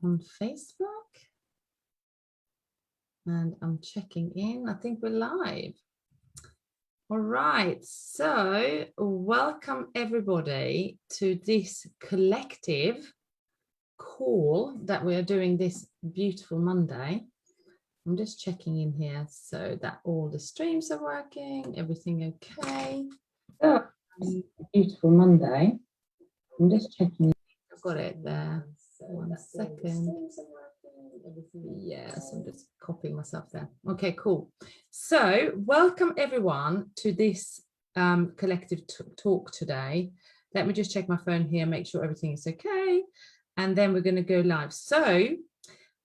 on Facebook. And I'm checking in. I think we're live. All right. So welcome everybody to this collective call that we are doing this beautiful Monday. I'm just checking in here so that all the streams are working, everything okay. Oh, beautiful Monday. I'm just checking. I've got it there. 1 second. Yes, I'm just copying myself there. Okay, cool. So welcome everyone to this collective talk today. Let me just check my phone here, make sure everything is okay. And then we're going to go live. So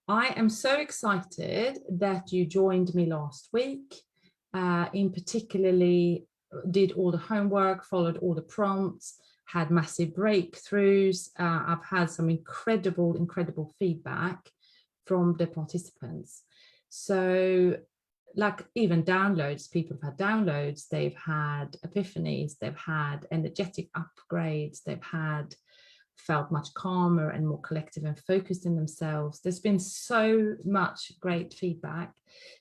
I am so excited that you joined me last week. In particularly did all the homework, followed all the prompts, had massive breakthroughs. I've had some incredible feedback from the participants. So like even downloads, people have had downloads, they've had epiphanies, they've had energetic upgrades, they've had felt much calmer and more collective and focused in themselves. There's been so much great feedback.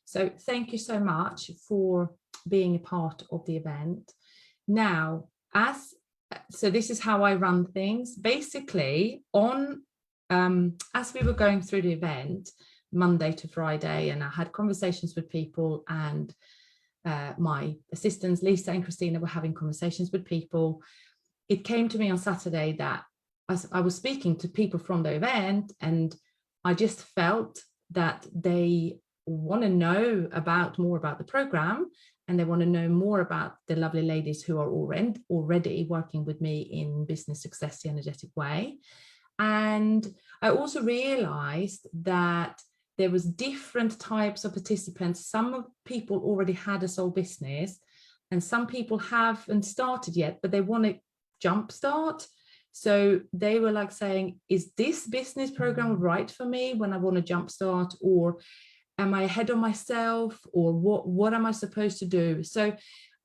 So thank you so much for being a part of the event. Now, so this is how I run things. Basically, as we were going through the event, Monday to Friday, and I had conversations with people, and my assistants, Lisa and Christina, were having conversations with people. It came to me on Saturday that I was speaking to people from the event, and I just felt that they want to know more about the program, and they want to know more about the lovely ladies who are already working with me in Business Success the Energetic Way. And I also realized that there was different types of participants. Some people already had a soul business, and some people haven't started yet, but they want to jumpstart. So they were like saying, is this business program right for me when I want to jumpstart, or am I ahead of myself, or what am I supposed to do? So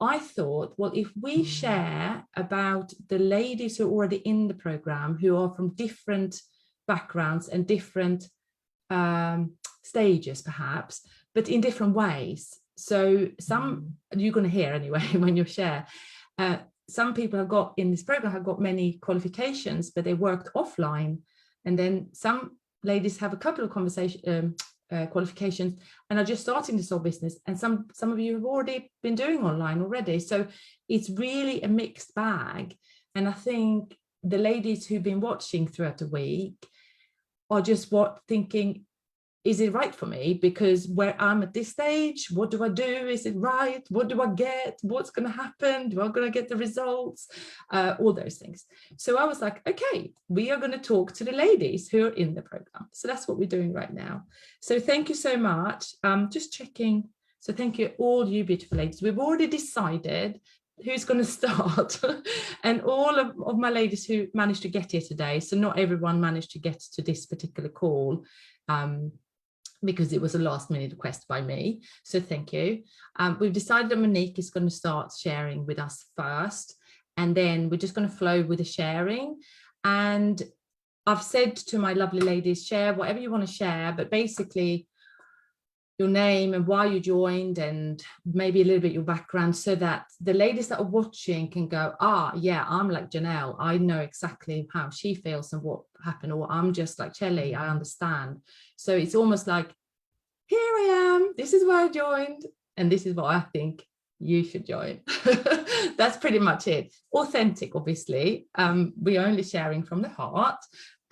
I thought, well, if we share about the ladies who are already in the program, who are from different backgrounds and different stages perhaps, but in different ways. So some you're going to hear anyway when you share. Some people have got in this program have got many qualifications, but they worked offline. And then some ladies have a couple of qualifications and are just starting the soul business. And some of you have already been doing online already. So it's really a mixed bag. And I think the ladies who've been watching throughout the week are just thinking, is it right for me? Because where I'm at this stage, what do I do? Is it right? What do I get? What's going to happen? Do I going to get the results? All those things. So I was like, okay, we are going to talk to the ladies who are in the program. So that's what we're doing right now. So thank you so much. Just checking. So thank you, all you beautiful ladies. We've already decided who's going to start and all of my ladies who managed to get here today. So not everyone managed to get to this particular call. Because it was a last minute request by me. So thank you. We've decided that Monique is going to start sharing with us first, and then we're just going to flow with the sharing. And I've said to my lovely ladies, share whatever you want to share, but basically your name and why you joined, and maybe a little bit your background, so that the ladies that are watching can go, yeah, I'm like Janelle. I know exactly how she feels and what happened, or I'm just like Chelly, I understand. So it's almost like, here I am, this is why I joined, and this is what I think you should join. That's pretty much it. Authentic, obviously. We're only sharing from the heart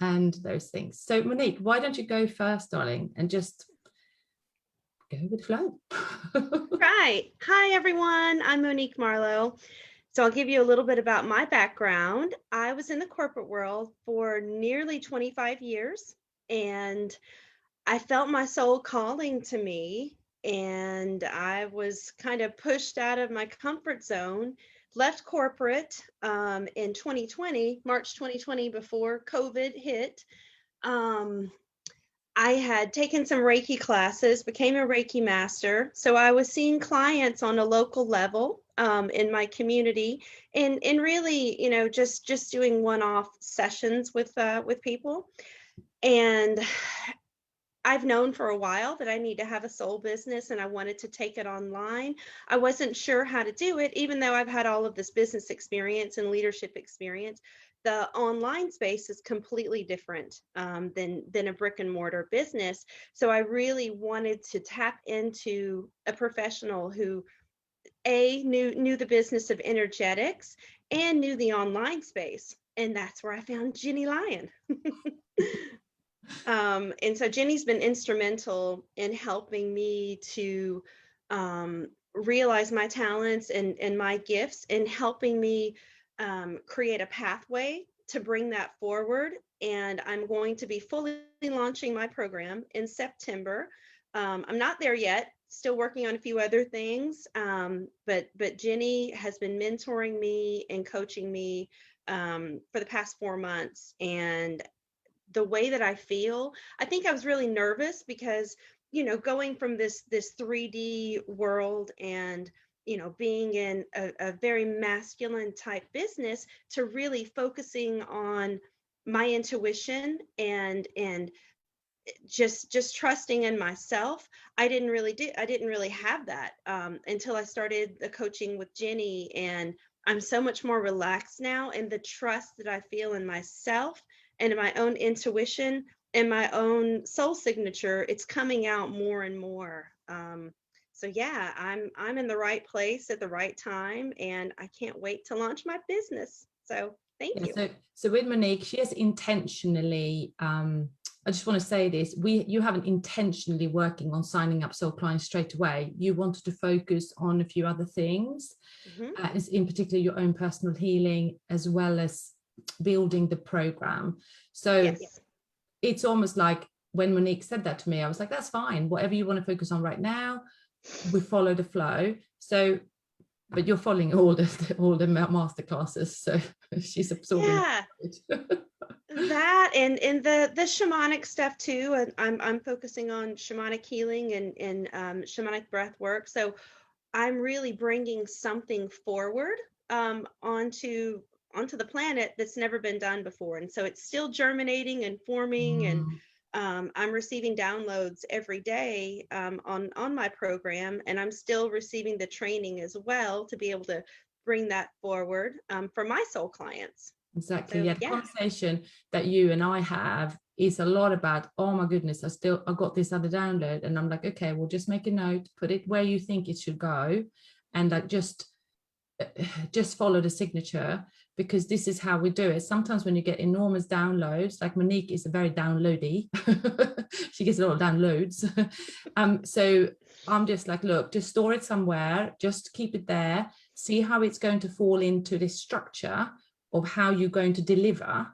and those things. So Monique, why don't you go first, darling, and just go with the flow. Right. Hi, everyone. I'm Monique Marlowe. So I'll give you a little bit about my background. I was in the corporate world for nearly 25 years, and I felt my soul calling to me, and I was kind of pushed out of my comfort zone, left corporate in 2020, March 2020, before COVID hit. I had taken some Reiki classes, became a Reiki master. So I was seeing clients on a local level in my community, and really, just doing one-off sessions with people. And I've known for a while that I need to have a soul business and I wanted to take it online. I wasn't sure how to do it, even though I've had all of this business experience and leadership experience. The online space is completely different than a brick and mortar business. So I really wanted to tap into a professional who knew the business of energetics and knew the online space. And that's where I found Gennye Lion. And so Gennye's been instrumental in helping me to realize my talents and my gifts, and helping me create a pathway to bring that forward. And I'm going to be fully launching my program in September. I'm not there yet, still working on a few other things, but Gennye has been mentoring me and coaching me for the past 4 months. And the way that I feel, I think I was really nervous because, going from this 3D world and, being in a very masculine type business to really focusing on my intuition and just trusting in myself. I didn't really have that until I started the coaching with Gennye, and I'm so much more relaxed now, and the trust that I feel in myself and in my own intuition and my own soul signature, it's coming out more and more. So yeah, I'm in the right place at the right time, and I can't wait to launch my business. So thank you. So with Monique, she has intentionally, I just want to say this, you haven't intentionally working on signing up soul clients straight away. You wanted to focus on a few other things, in particular your own personal healing, as well as building the program. So yes. It's almost like when Monique said that to me, I was like, that's fine. Whatever you want to focus on right now, we follow the flow. So, but you're following all the master classes, so she's absorbing. Yeah. That and the shamanic stuff too. And I'm focusing on shamanic healing and shamanic breath work. So I'm really bringing something forward onto the planet that's never been done before. And so it's still germinating and forming, and I'm receiving downloads every day on my program, and I'm still receiving the training as well to be able to bring that forward for my soul clients. Exactly. So, the conversation that you and I have is a lot about, oh my goodness, I got this other download, and I'm like, okay, well, just make a note, put it where you think it should go, and like just follow the signature, because this is how we do it. Sometimes when you get enormous downloads, like Monique is a very downloady, she gets a lot of downloads. So I'm just like, look, just store it somewhere, just keep it there, see how it's going to fall into this structure of how you're going to deliver.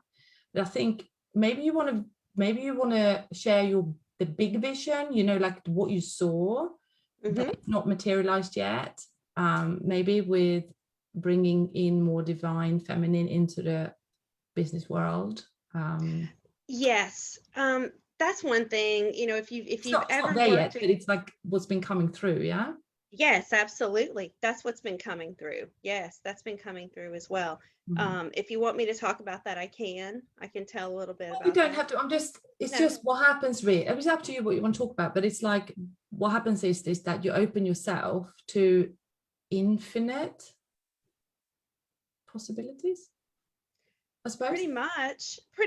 But I think maybe you want to share the big vision, like what you saw that's not materialized yet, maybe with bringing in more divine feminine into the business world. Yes, that's one thing. if you've ever not there yet, but it's like what's been coming through. Yeah. Yes, absolutely. That's what's been coming through. Yes, that's been coming through as well. If you want me to talk about that, I can tell a little bit about you don't have to. It's just what happens really. It's up to you what you want to talk about, but it's like what happens is that you open yourself to infinite possibilities, I suppose. Pretty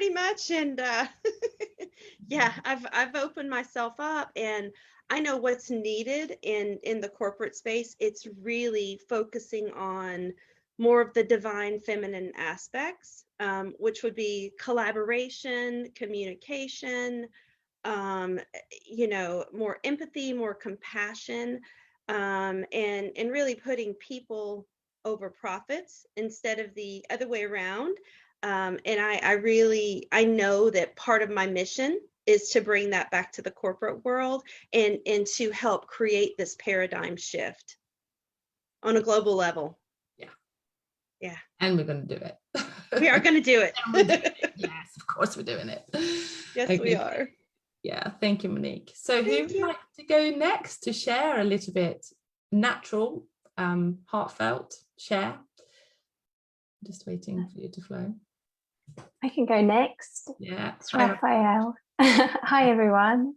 much. And yeah, I've opened myself up, and I know what's needed in the corporate space. It's really focusing on more of the divine feminine aspects, which would be collaboration, communication, more empathy, more compassion, and really putting people over profits instead of the other way around. And I know that part of my mission is to bring that back to the corporate world and to help create this paradigm shift on a global level. Yeah. And we're going to do it. We are going to do it. Yes, of course we're doing it. Yes, okay. We are. Yeah, thank you, Monique. So who would like to go next to share a little bit natural, heartfelt share? Just waiting for you to flow. I can go next. Yeah. It's Raphael. Hi, everyone.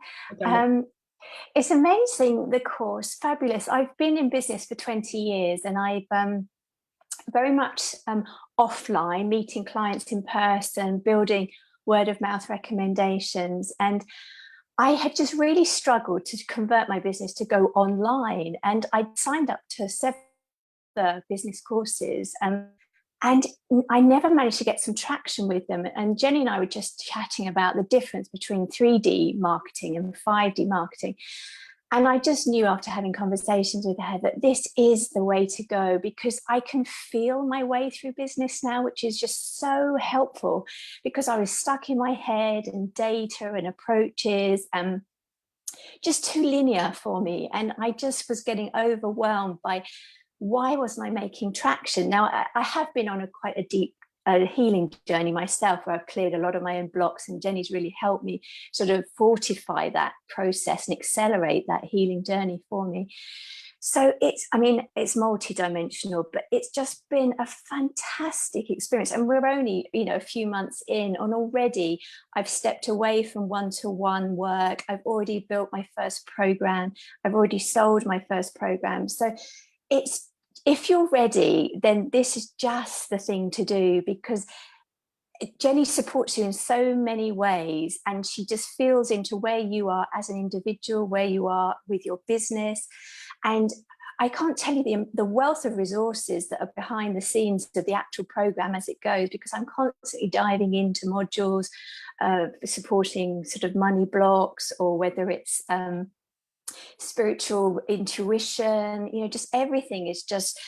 It's amazing, the course, fabulous. I've been in business for 20 years and I've very much offline, meeting clients in person, building word of mouth recommendations. And I had just really struggled to convert my business to go online. And I signed up to several business courses. And I never managed to get some traction with them. And Gennye and I were just chatting about the difference between 3D marketing and 5D marketing. And I just knew after having conversations with her that this is the way to go, because I can feel my way through business now, which is just so helpful, because I was stuck in my head and data and approaches and just too linear for me. And I just was getting overwhelmed by why wasn't I making traction? Now, I have been on quite a deep healing journey myself, where I've cleared a lot of my own blocks, and Gennye's really helped me sort of fortify that process and accelerate that healing journey for me. So it's multidimensional, but it's just been a fantastic experience. And we're only, a few months in, and already I've stepped away from one-to-one work. I've already built my first program. I've already sold my first program. So if you're ready, then this is just the thing to do, because Gennye supports you in so many ways, and she just feels into where you are as an individual, where you are with your business. And I can't tell you the wealth of resources that are behind the scenes of the actual program as it goes, because I'm constantly diving into modules, supporting sort of money blocks, or whether it's spiritual intuition, just everything is just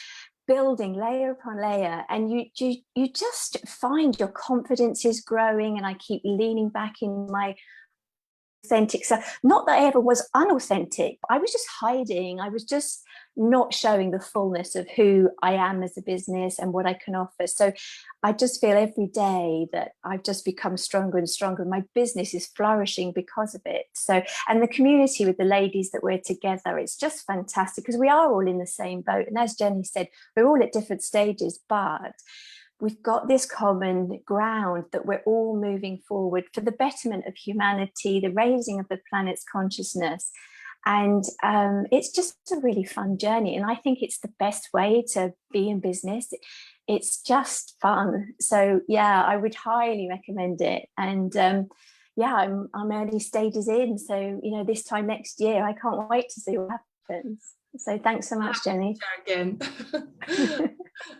building layer upon layer, and you just find your confidence is growing. And I keep leaning back in my authentic self. Not that I ever was unauthentic, I was just hiding. I was just not showing the fullness of who I am as a business and what I can offer. So I just feel every day that I've just become stronger and stronger. My business is flourishing because of it. So, and the community with the ladies that we're together, it's just fantastic, because we are all in the same boat. And as Gennye said, we're all at different stages, but we've got this common ground that we're all moving forward for the betterment of humanity, the raising of the planet's consciousness. And it's just a really fun journey. And I think it's the best way to be in business. It's just fun. So yeah, I would highly recommend it. And yeah, I'm early stages in. So, this time next year, I can't wait to see what happens. So thanks so much, Gennye. Again.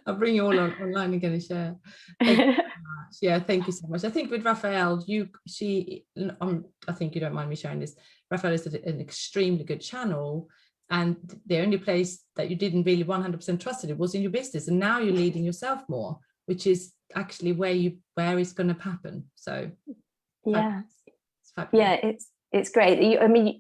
I'll bring you all online again and share. Thank you so much. Yeah, thank you so much. I think with Raphael, I think you don't mind me sharing this. Raphael is an extremely good channel, and the only place that you didn't really 100% trusted it was in your business, and now you're leading yourself more, which is actually where it's going to happen. So yeah, it's fabulous. Yeah, it's great.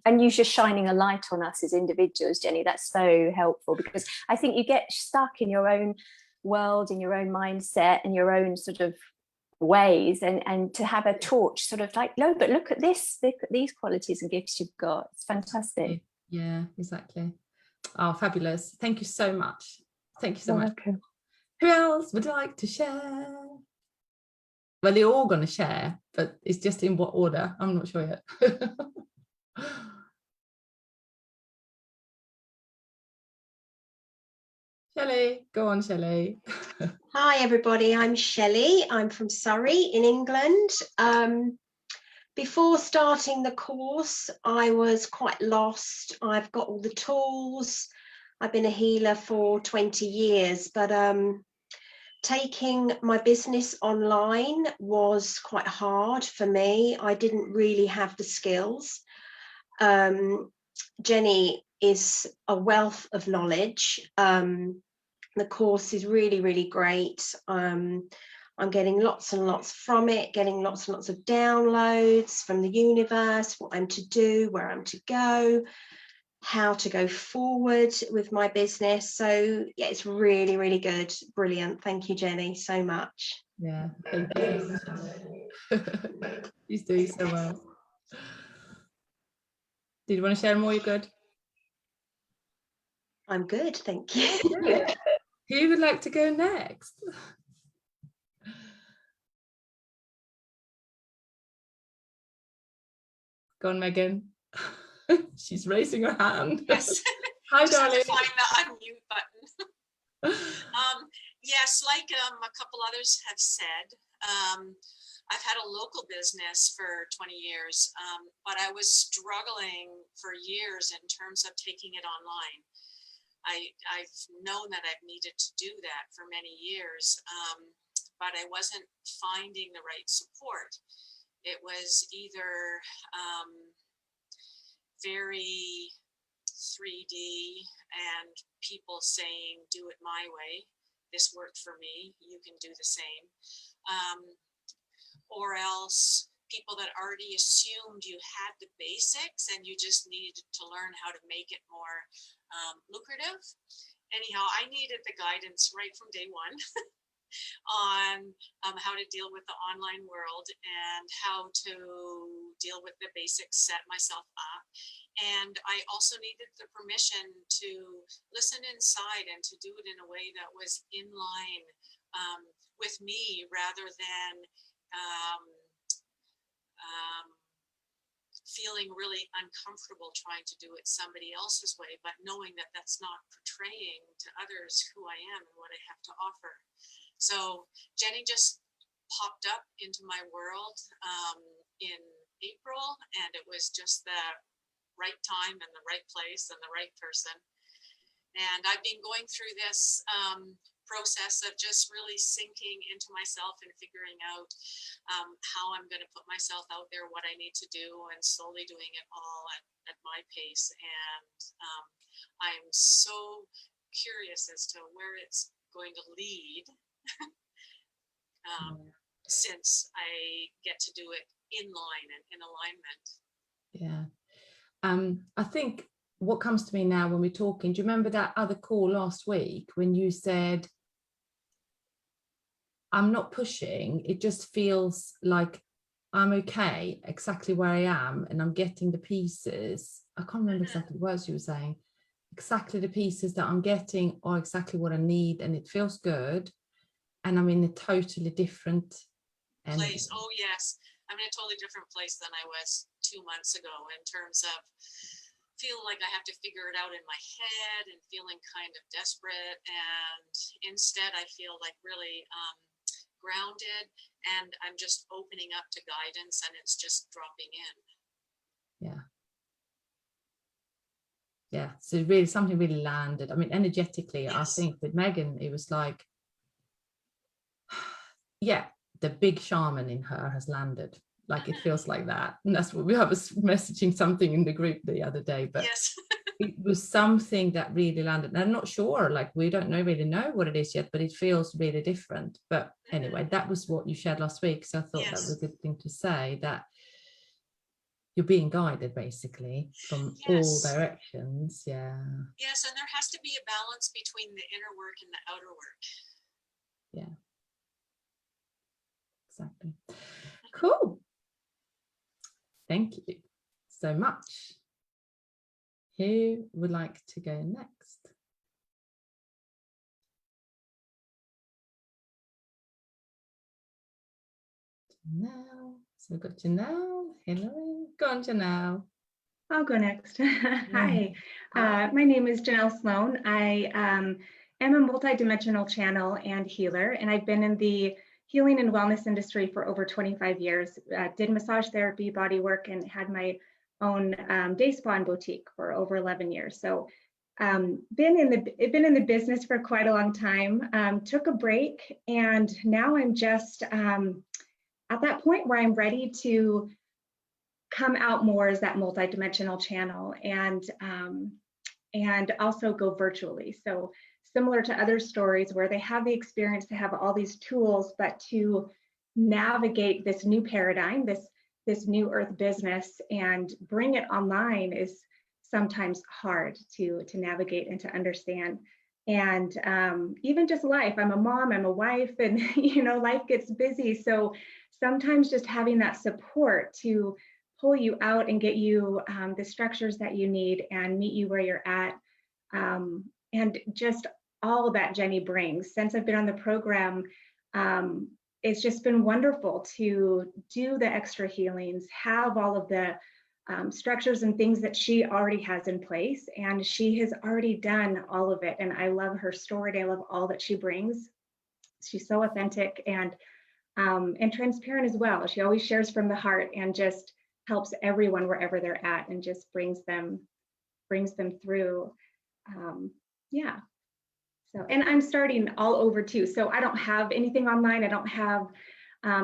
And you're just shining a light on us as individuals, Gennye. That's so helpful, because I think you get stuck in your own world, in your own mindset, and your own sort of ways, and to have a torch sort of like, no, but look at these qualities and gifts you've got. It's fantastic. Yeah, exactly. Oh, fabulous. Thank you so much. Thank you so much. Welcome. Who else would like to share? Well, they're all going to share, but it's just in what order, I'm not sure yet. Shelley, go on, Shelley. Hi everybody, I'm Shelley. I'm from Surrey in England. Before starting the course, I was quite lost. I've got all the tools. I've been a healer for 20 years, but taking my business online was quite hard for me. I didn't really have the skills. Gennye is a wealth of knowledge. The course is really, really great. I'm getting lots and lots from it, getting lots and lots of downloads from the universe, what I'm to do, where I'm to go, how to go forward with my business. So yeah, it's really, really good. Brilliant. Thank you, Gennye, so much. Yeah, thank you. She's doing so well. Did you want to share more? You're good? I'm good, thank you. Who would like to go next? Go on, Megan. She's raising her hand. Yes. Hi, Just have darling. to find the unmute button. Yes, like a couple others have said, I've had a local business for 20 years, but I was struggling for years in terms of taking it online. I've known that I've needed to do that for many years, but I wasn't finding the right support. It was either very 3D and people saying, do it my way. This worked for me. You can do the same. Or else people that already assumed you had the basics and you just needed to learn how to make it more lucrative. Anyhow, I needed the guidance right from day one on how to deal with the online world and how to deal with the basics, set myself up. And I also needed the permission to listen inside and to do it in a way that was in line with me rather than feeling really uncomfortable trying to do it somebody else's way, but knowing that that's not portraying to others who I am and what I have to offer. So Gennye just popped up into my world in April, and it was just the right time and the right place and the right person. And I've been going through this process of just really sinking into myself and figuring out how I'm going to put myself out there, what I need to do, and slowly doing it all at my pace. And I'm so curious as to where it's going to lead since I get to do it in line and in alignment. Yeah. I think what comes to me now when we're talking, do you remember that other call last week when you said, I'm not pushing, it just feels like I'm okay exactly where I am and I'm getting the pieces. I can't remember exactly the words you were saying. Exactly the pieces that I'm getting are exactly what I need, and it feels good. And I'm in a totally different place. Oh yes, I'm in a totally different place than I was 2 months ago in terms of feeling like I have to figure it out in my head and feeling kind of desperate. And instead I feel like really grounded, and I'm just opening up to guidance, and it's just dropping in. Yeah, so really something really landed. I mean, energetically, yes. I think with Megan it was like, yeah, the big shaman in her has landed. Like it feels like that. And that's what I was messaging something in the group the other day, but yes. It was something that really landed. And I'm not sure, like we don't really know what it is yet, but it feels really different. But anyway, that was what you shared last week. So I thought that was a good thing to say, that you're being guided basically from all directions. Yeah. Yes, and there has to be a balance between the inner work and the outer work. Yeah. Exactly. Cool. Thank you so much. Who would like to go next? Janelle. So we've got Janelle. Hello. Go on, Janelle. I'll go next. Hi, my name is Janelle Sloan. I am a multidimensional channel and healer, and I've been in the healing and wellness industry for over 25 years. Did massage therapy, body work, and had my own day spa and boutique for over 11 years. So been in the business for quite a long time. Took a break, and now I'm just at that point where I'm ready to come out more as that multidimensional channel, and also go virtually. So similar to other stories where they have the experience to have all these tools, but to navigate this new paradigm, this new earth business and bring it online is sometimes hard to navigate and to understand. And even just life, I'm a mom, I'm a wife, and life gets busy. So sometimes just having that support to pull you out and get you the structures that you need and meet you where you're at. And just all that Gennye brings. Since I've been on the program, it's just been wonderful to do the extra healings, have all of the structures and things that she already has in place, and she has already done all of it. And I love her story. I love all that she brings. She's so authentic and transparent as well. She always shares from the heart and just helps everyone wherever they're at, and just brings them through. Yeah. So, and I'm starting all over too. So I don't have anything online. I don't have,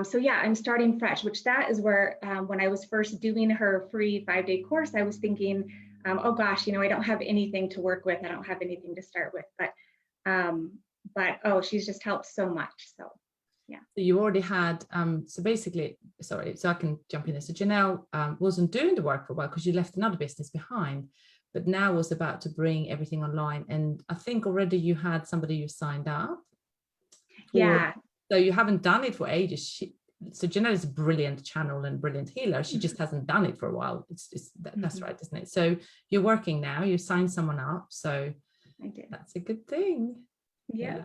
so yeah, I'm starting fresh, which that is where, when I was first doing her free 5-day course, I was thinking, oh gosh, I don't have anything to work with. I don't have anything to start with, but oh, she's just helped so much. So yeah. So you already had, so basically, sorry, so I can jump in there. So Janelle wasn't doing the work for a while because you left another business behind, but now was about to bring everything online. And I think already you had somebody you signed up. Yeah. So you haven't done it for ages. So Janelle is a brilliant channel and brilliant healer. She just hasn't done it for a while. That's right, isn't it? So you're working now, you signed someone up. So I did. That's a good thing. Yeah.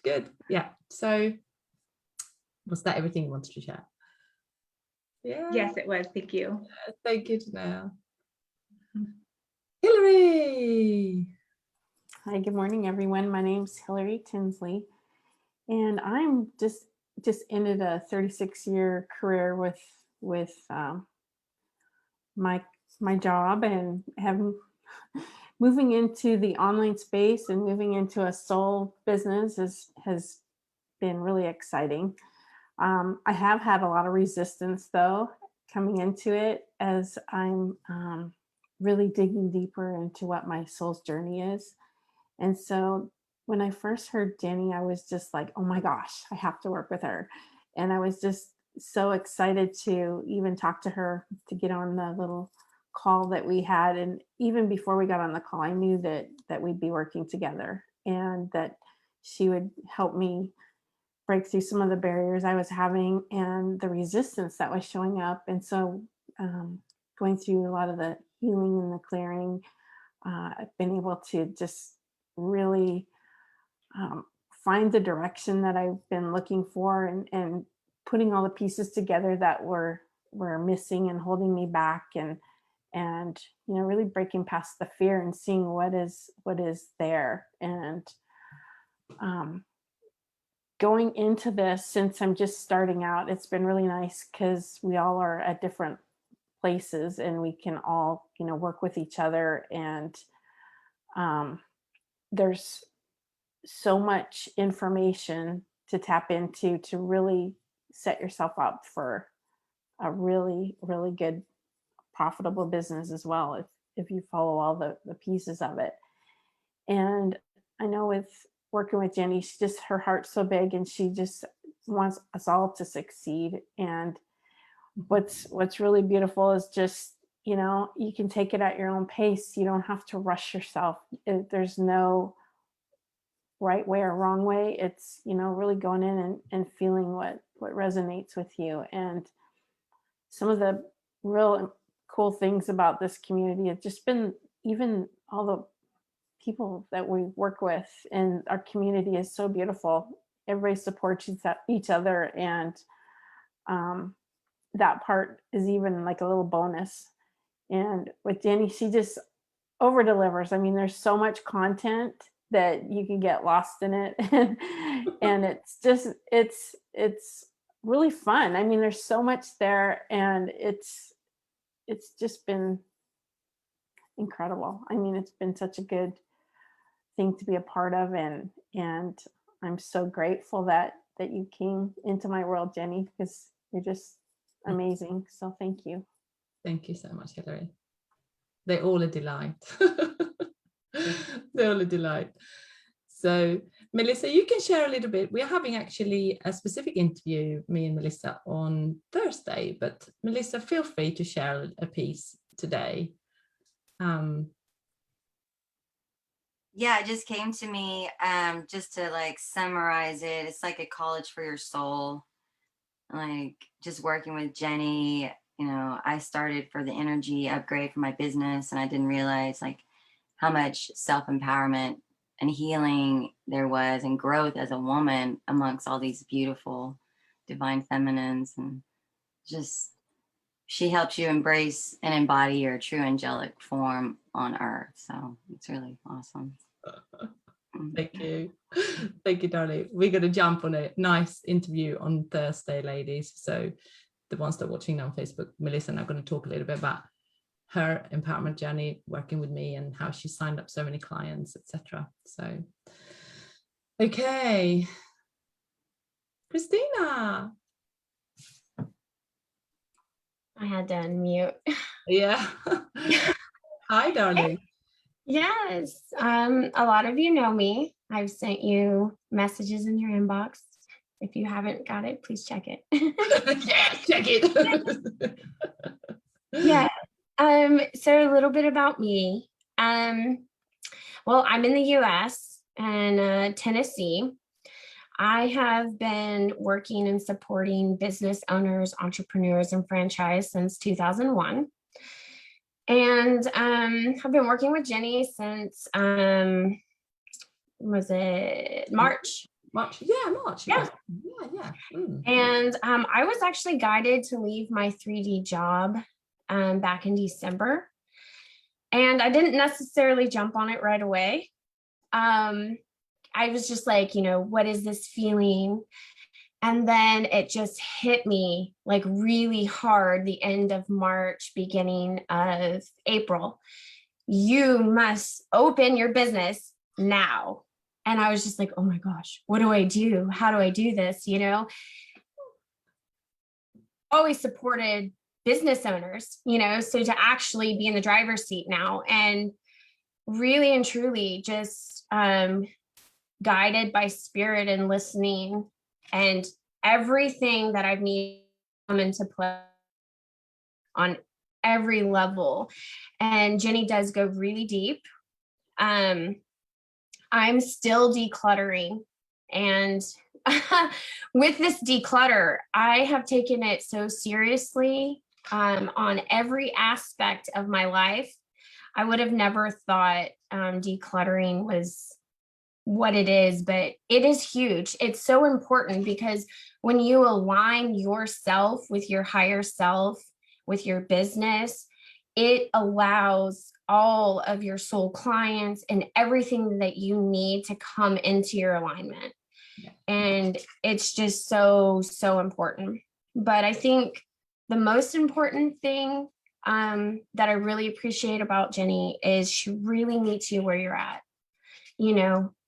Good. Yeah. So was that everything you wanted to share? Yeah. Yes, it was. Thank you. Thank you, Janelle. Hillary. Hi, good morning, everyone. My name's Hillary Tinsley, and I'm just ended a 36-year career with my job, and moving into the online space and moving into a soul business has been really exciting. I have had a lot of resistance though coming into it, as I'm really digging deeper into what my soul's journey is. And so when I first heard Gennye, I was just like, oh my gosh, I have to work with her. And I was just so excited to even talk to her, to get on the little call that we had. And even before we got on the call, I knew that we'd be working together, and that she would help me break through some of the barriers I was having and the resistance that was showing up. And so going through a lot of the healing and the clearing, I've been able to just really find the direction that I've been looking for, and putting all the pieces together that were missing and holding me back, and really breaking past the fear and seeing what is there. And going into this, since I'm just starting out, it's been really nice because we all are at different places and we can all work with each other. And there's so much information to tap into to really set yourself up for a really, really good, profitable business as well, if you follow all the pieces of it. And I know with working with Gennye, her heart's so big, and she just wants us all to succeed. And what's really beautiful is just, you can take it at your own pace. You don't have to rush yourself. There's no right way or wrong way. It's, really going in and feeling what resonates with you. And some of the real cool things about this community have just been, even all the people that we work with, and our community is so beautiful. Everybody supports each other, and that part is even like a little bonus. And with Gennye, she just over delivers. I mean, there's so much content that you can get lost in it, and it's really fun. I mean, there's so much there, and it's just been incredible. I mean, it's been such a good thing to be a part of, and I'm so grateful that you came into my world, Gennye, because you're just amazing. So thank you. Thank you so much, Hillary. They're all a delight. They're all a delight. So Melissa, you can share a little bit. We're having actually a specific interview, me and Melissa, on Thursday, but Melissa, feel free to share a piece today. Yeah, it just came to me, just to like summarize it. It's like a college for your soul. Like just working with Gennye, I started for the energy upgrade for my business, and I didn't realize like how much self-empowerment and healing there was, and growth as a woman amongst all these beautiful divine feminines. And just she helps you embrace and embody your true angelic form on earth. So it's really awesome. Thank you. Thank you, darling. We're going to jump on a nice interview on Thursday, ladies. So the ones that are watching now on Facebook, Melissa and I'm going to talk a little bit about her empowerment journey working with me and how she signed up so many clients, etc. So, okay. Christina. I had to unmute. Yeah. Hi, darling. Yes. A lot of you know me. I've sent you messages in your inbox. If you haven't got it, please check it. Yeah, check it. Yeah. So a little bit about me. Well, I'm in the US and Tennessee. I have been working and supporting business owners, entrepreneurs, and franchise since 2001. And I've been working with Gennye since, was it March? March, yeah, March. Yeah. Yeah. Mm. And I was actually guided to leave my 3D job back in December. And I didn't necessarily jump on it right away. I was just like, what is this feeling? And then it just hit me like really hard the end of March, beginning of April. You must open your business now. And I was just like, oh my gosh, what do I do? How do I do this? Always supported business owners, so to actually be in the driver's seat now and really and truly just guided by spirit and listening, and everything that I've needed to come into play on every level. And Gennye does go really deep. I'm still decluttering, and with this declutter, I have taken it so seriously on every aspect of my life. I would have never thought decluttering was what it is, but it is huge. It's so important because when you align yourself with your higher self, with your business, it allows all of your soul clients and everything that you need to come into your alignment. And it's just so, so important. But I think the most important thing that I really appreciate about Gennye is she really meets you where you're at.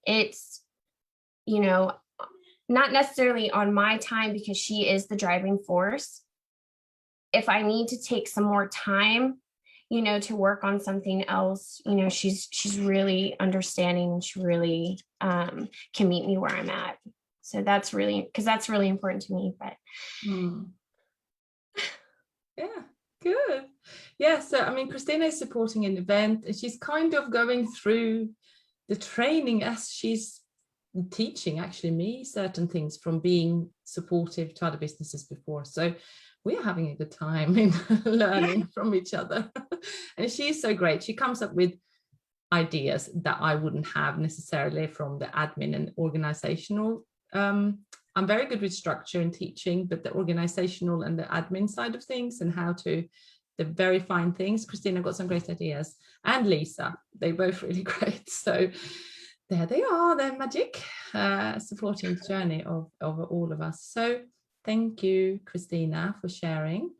It's, not necessarily on my time because she is the driving force. If I need to take some more time, to work on something else, she's really understanding, and she really can meet me where I'm at. So that's really important to me. But yeah, good. Yeah, so Christina is supporting an event, and she's kind of going through the training as she's teaching actually me certain things from being supportive to other businesses before. So we're having a good time in learning from each other. And she's so great. She comes up with ideas that I wouldn't have necessarily from the admin and organizational. I'm very good with structure and teaching, but the organizational and the admin side of things and how to the very fine things, Christina got some great ideas, and Lisa, they both really great. So there they are, they're magic, supporting the journey of all of us. So thank you, Christina, for sharing.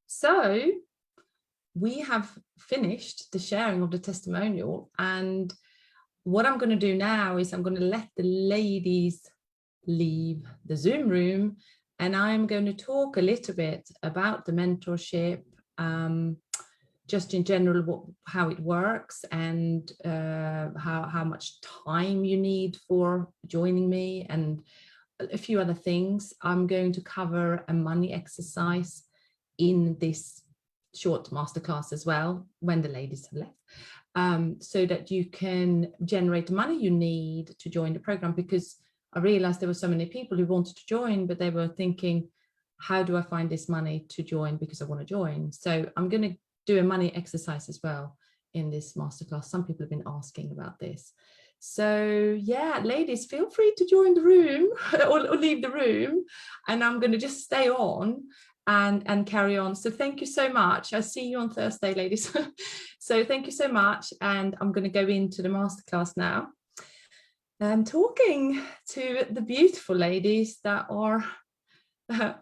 So we have finished the sharing of the testimonial, and what I'm going to do now is I'm going to let the ladies leave the Zoom room, and I'm going to talk a little bit about the mentorship, just in general, how it works, and how much time you need for joining me, and a few other things. I'm going to cover a money exercise in this short masterclass as well when the ladies have left, so that you can generate the money you need to join the program, because I realized there were so many people who wanted to join, but they were thinking, how do I find this money to join, because I want to join. So I'm going to do a money exercise as well in this masterclass. Some people have been asking about this. So yeah, ladies, feel free to join the room or leave the room, and I'm going to just stay on and carry on. So thank you so much. I see you on Thursday, ladies. So thank you so much. And I'm going to go into the masterclass now. I'm talking to the beautiful ladies that are, bye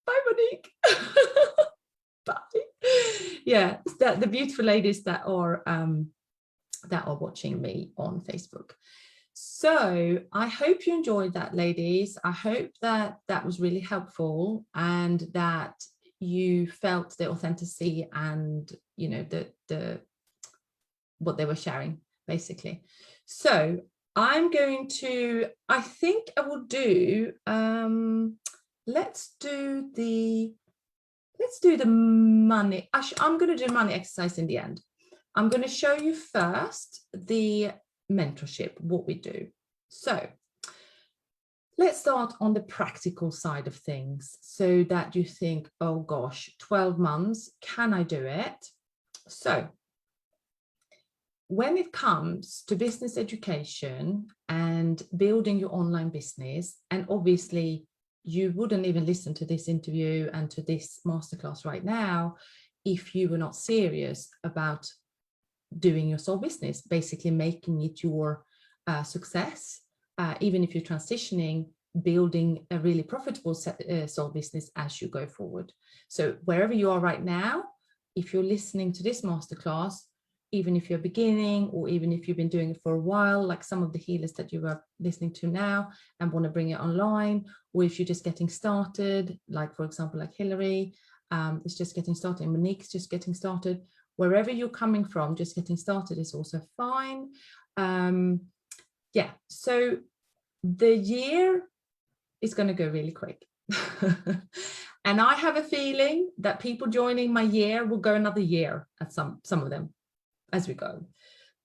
Monique. Bye. Yeah, the beautiful ladies that are watching me on Facebook. So I hope you enjoyed that, ladies. I hope that that was really helpful and that you felt the authenticity and, you know, the what they were sharing, basically. So I'm going to, I think I will do, let's do the money. I'm going to do money exercise in the end. I'm going to show you first the mentorship, what we do. So let's start on the practical side of things so that you think, oh gosh, 12 months, can I do it? So when it comes to business education and building your online business, and obviously you wouldn't even listen to this interview and to this masterclass right now if you were not serious about doing your soul business, basically making it your success, even if you're transitioning, building a really profitable soul business as you go forward. So wherever you are right now, if you're listening to this masterclass, even if you're beginning or even if you've been doing it for a while, like some of the healers that you are listening to now and want to bring it online, or if you're just getting started, like for example, like Hillary is just getting started, Monique's just getting started, wherever you're coming from, just getting started is also fine. Yeah, so the year is going to go really quick. And I have a feeling that people joining my year will go another year at some of them as we go,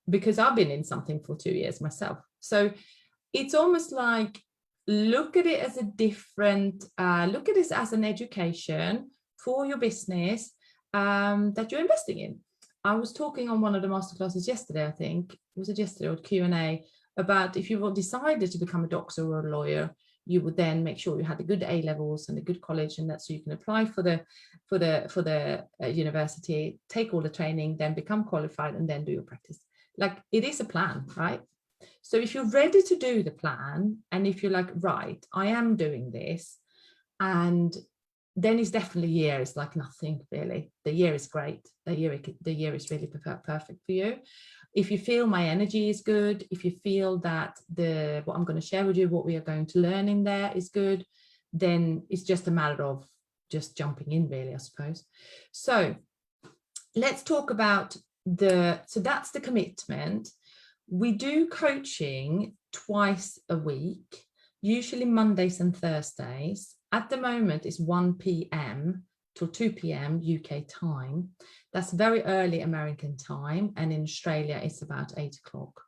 because I've been in something for 2 years myself. So it's almost like, look at it as a different, look at this as an education for your business that you're investing in. I was talking on one of the masterclasses yesterday, I think, was it yesterday or Q&A, about if you decided to become a doctor or a lawyer, you would then make sure you had the good A levels and a good college, and that so you can apply for the university, take all the training, then become qualified, and then do your practice. Like, it is a plan, right? So if you're ready to do the plan, and if you're like, right, I am doing this, and then it's definitely a year is like nothing really. The year is great. The year is really perfect for you. If you feel my energy is good, if you feel that what I'm going to share with you, what we are going to learn in there is good, then it's just a matter of just jumping in, really, I suppose. So let's talk about so that's the commitment. We do coaching twice a week, usually Mondays and Thursdays. At the moment, it's 1 p.m. till 2 p.m. UK time. That's very early American time. And in Australia, it's about 8 o'clock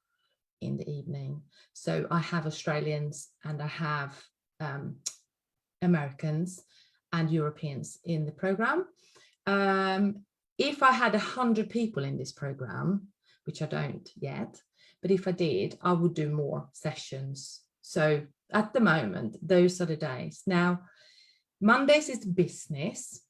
in the evening. So I have Australians and I have Americans and Europeans in the program. If I had 100 people in this program, which I don't yet, but if I did, I would do more sessions. So at the moment, those are the days. Now, Mondays is business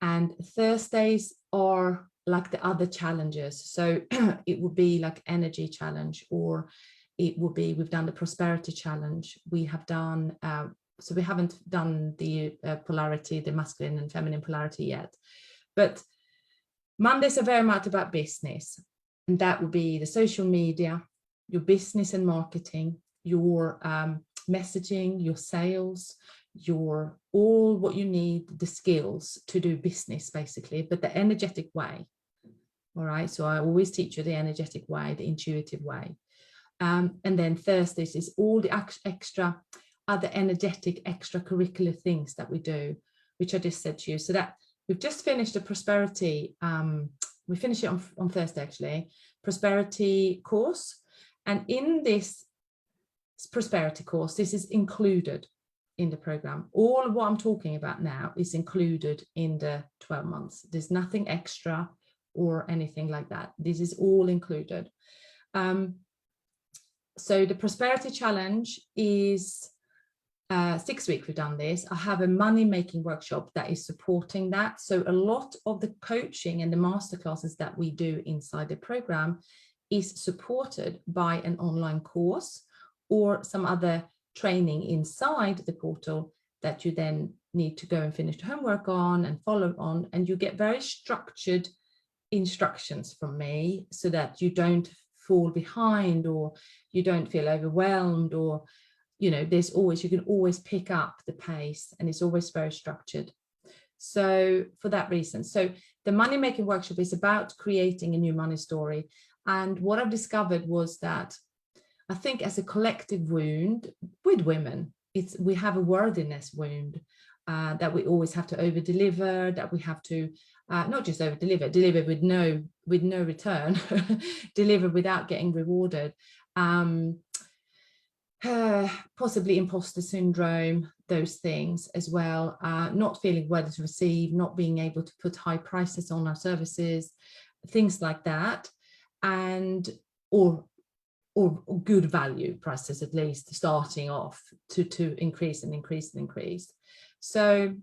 and Thursdays are like the other challenges. So it would be like energy challenge, or it would be, we've done the prosperity challenge. We have done, so we haven't done the polarity, the masculine and feminine polarity yet. But Mondays are very much about business. And that would be the social media, your business and marketing, your messaging, your sales, your all what you need, the skills to do business, basically, but the energetic way. All right. So I always teach you the energetic way, the intuitive way. And then Thursdays is all the extra other energetic extracurricular things that we do, which I just said to you. So that we've just finished a prosperity. We finished it on Thursday, actually, prosperity course. And in this prosperity course, this is included in the program. All of what I'm talking about now is included in the 12 months. There's nothing extra or anything like that. This is all included. So the prosperity challenge is 6 weeks we've done this. I have a money making workshop that is supporting that. So a lot of the coaching and the masterclasses that we do inside the program is supported by an online course or some other training inside the portal that you then need to go and finish the homework on and follow on. And you get very structured instructions from me so that you don't fall behind or you don't feel overwhelmed, or you know, there's always, you can always pick up the pace and it's always very structured. So for that reason, so the money making workshop is about creating a new money story. And what I've discovered was that I think as a collective wound with women, we have a worthiness wound that we always have to over deliver, that we have to not just over deliver with no return, deliver without getting rewarded. Possibly imposter syndrome, those things as well, not feeling worthy to receive, not being able to put high prices on our services, things like that, and or good value prices, at least starting off to increase and increase and increase. So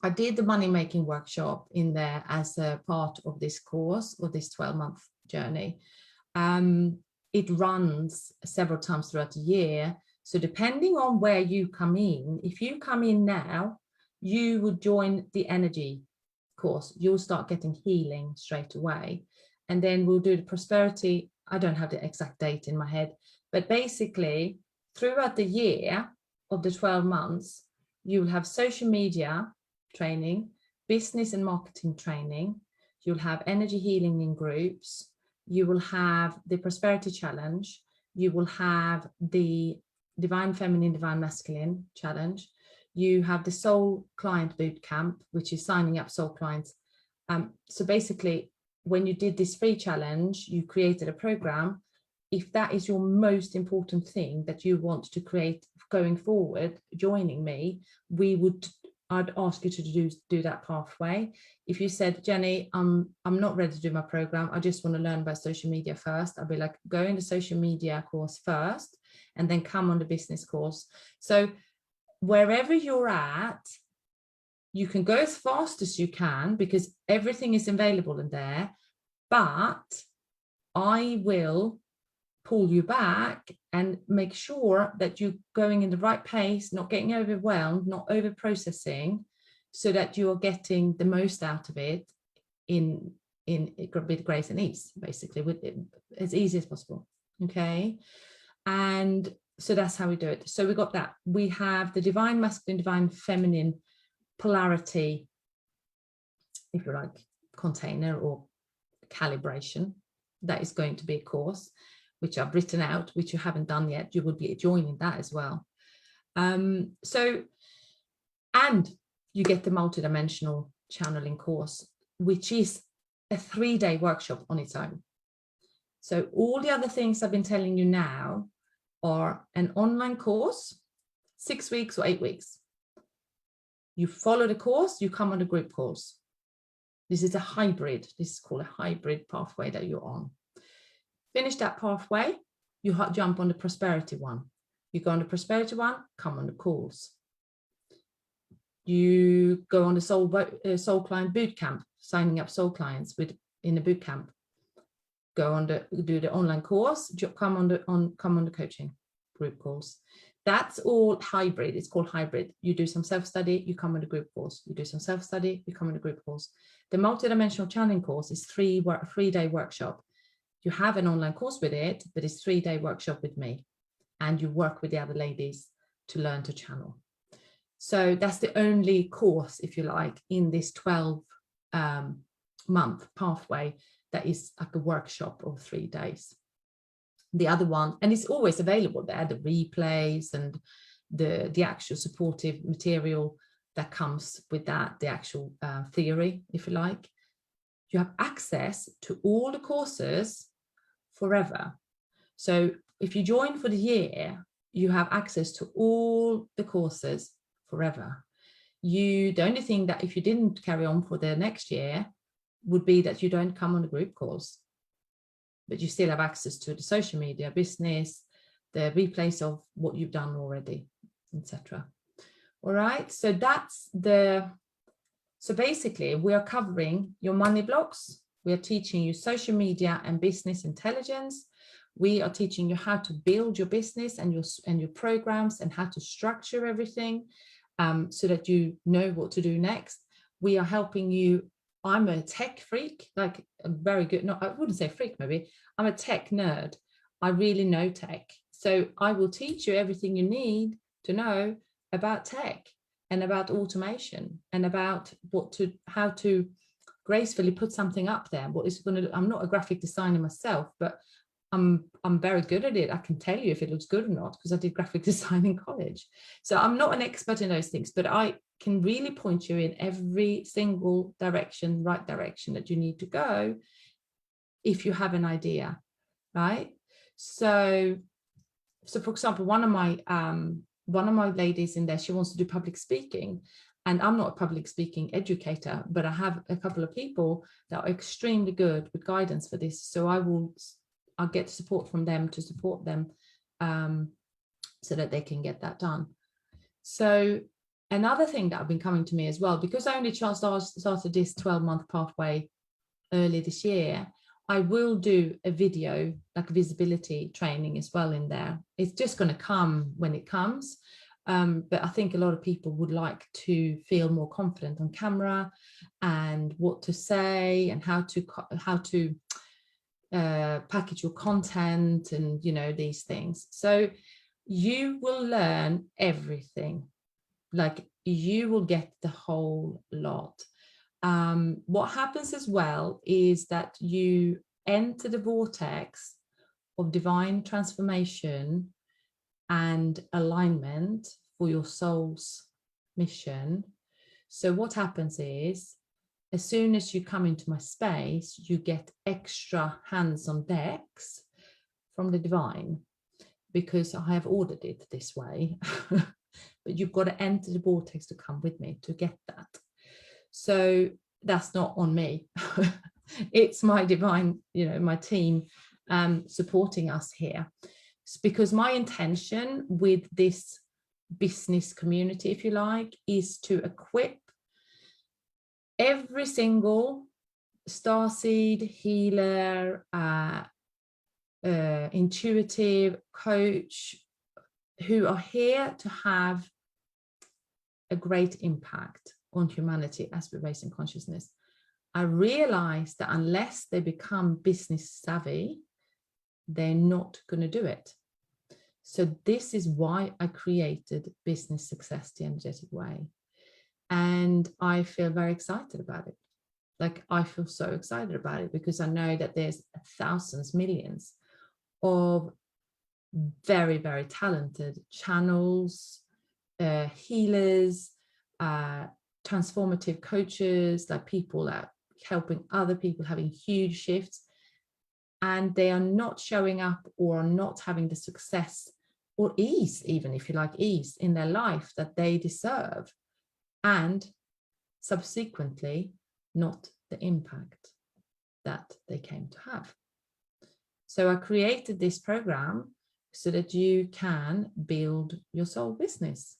I did the money making workshop in there as a part of this course or this 12-month journey. It runs several times throughout the year. So depending on where you come in, if you come in now, you would join the energy course. You'll start getting healing straight away. And then we'll do the prosperity. I don't have the exact date in my head, but basically throughout the year of the 12 months, you'll have social media training, business and marketing training. You'll have energy healing in groups. You will have the prosperity challenge. You will have the divine feminine, divine masculine challenge. You have the soul client boot camp, which is signing up soul clients. So basically, when you did this free challenge, you created a program. If that is your most important thing that you want to create going forward, joining me, I'd ask you to do that pathway. If you said, Gennye, I'm not ready to do my program, I just want to learn about social media first, I'll be like, go in the social media course first and then come on the business course. So wherever you're at, you can go as fast as you can because everything is available in there, but I will pull you back and make sure that you're going in the right pace, not getting overwhelmed, not over processing, so that you're getting the most out of it with grace and ease, basically, with it, as easy as possible. Okay. And so that's how we do it. So we got that. We have the divine masculine, divine feminine polarity, if you like, container or calibration. That is going to be a course which I've written out, which you haven't done yet. You will be joining that as well. And you get the multidimensional channeling course, which is a 3-day workshop on its own. So all the other things I've been telling you now are an online course, 6 weeks or 8 weeks. You follow the course, you come on the group course. This is a hybrid. This is called a hybrid pathway that you're on. Finish that pathway, you jump on the prosperity one. You go on the prosperity one, come on the course. You go on the soul client boot camp, signing up soul clients in the boot camp. Do the online course, come on the coaching group course. That's all hybrid. It's called hybrid. You do some self-study, you come on the group course. You do some self-study, you come on the group course. The multidimensional channeling course is 3-day workshop. You have an online course with it, but it's 3-day workshop with me. And you work with the other ladies to learn to channel. So that's the only course, if you like, in this 12-month pathway that is like a workshop of 3 days. The other one, and it's always available there, the replays and the actual supportive material that comes with that, the actual theory, if you like. You have access to all the courses forever. So if you join for the year, you have access to all the courses forever. The only thing that if you didn't carry on for the next year would be that you don't come on the group course, but you still have access to the social media, business, the replays of what you've done already. etc. All right, so so basically we are covering your money blocks. We are teaching you social media and business intelligence. We are teaching you how to build your business and your programs and how to structure everything, so that you know what to do next. We are helping you. I'm a tech freak, like a very good, no, I wouldn't say freak, maybe. I'm a tech nerd. I really know tech. So I will teach you everything you need to know about tech and about automation and about how to gracefully put something up there. What is going to, I'm not a graphic designer myself, but I'm very good at it. I can tell you if it looks good or not, because I did graphic design in college. So I'm not an expert in those things, but I can really point you in every single direction, right direction that you need to go if you have an idea, right? So for example, one of my ladies in there, she wants to do public speaking, and I'm not a public speaking educator, but I have a couple of people that are extremely good with guidance for this. So I'll get support from them to support them, so that they can get that done. So another thing that have been coming to me as well, because I only started this 12-month pathway early this year, I will do a video, like visibility training as well in there. It's just going to come when it comes. But I think a lot of people would like to feel more confident on camera and what to say and how to package your content and, these things. So you will learn everything. Like, you will get the whole lot. What happens as well is that you enter the vortex of divine transformation and alignment for your soul's mission. So what happens is, as soon as you come into my space, you get extra hands on decks from the divine, because I have ordered it this way. But you've got to enter the vortex to come with me to get that. So that's not on me. It's my divine, my team supporting us here. It's because my intention with this business community, if you like, is to equip every single starseed, healer, intuitive coach who are here to have a great impact on humanity as we raise in consciousness. I realize that unless they become business savvy, they're not going to do it. So this is why I created Business Success the Energetic Way. And I feel very excited about it. Like, I feel so excited about it because I know that there's thousands, millions of very, very talented channels, healers, transformative coaches, like people that are helping other people having huge shifts, and they are not showing up or are not having the success or ease, even if you like ease in their life that they deserve, and subsequently not the impact that they came to have. So I created this program so that you can build your soul business.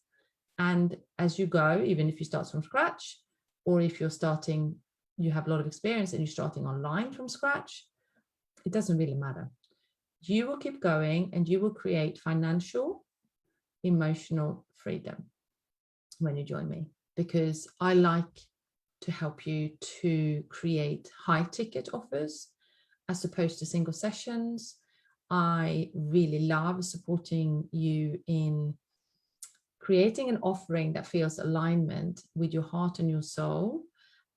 And as you go, even if you start from scratch, or if you're starting, you have a lot of experience and you're starting online from scratch, it doesn't really matter. You will keep going and you will create financial, emotional freedom when you join me, because I like to help you to create high ticket offers as opposed to single sessions. I really love supporting you in creating an offering that feels alignment with your heart and your soul,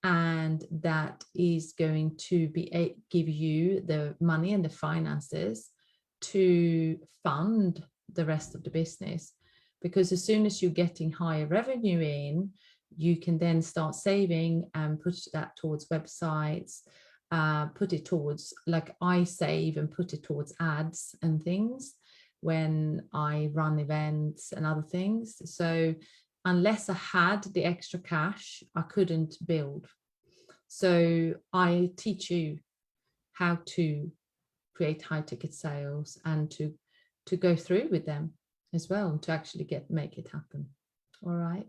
and that is going to give you the money and the finances to fund the rest of the business. Because as soon as you're getting higher revenue in, you can then start saving and put that towards websites, put it towards, like I save and put it towards ads and things when I run events and other things. So unless I had the extra cash, I couldn't build. So I teach you how to create high ticket sales and to go through with them. as well to actually make it happen. All right.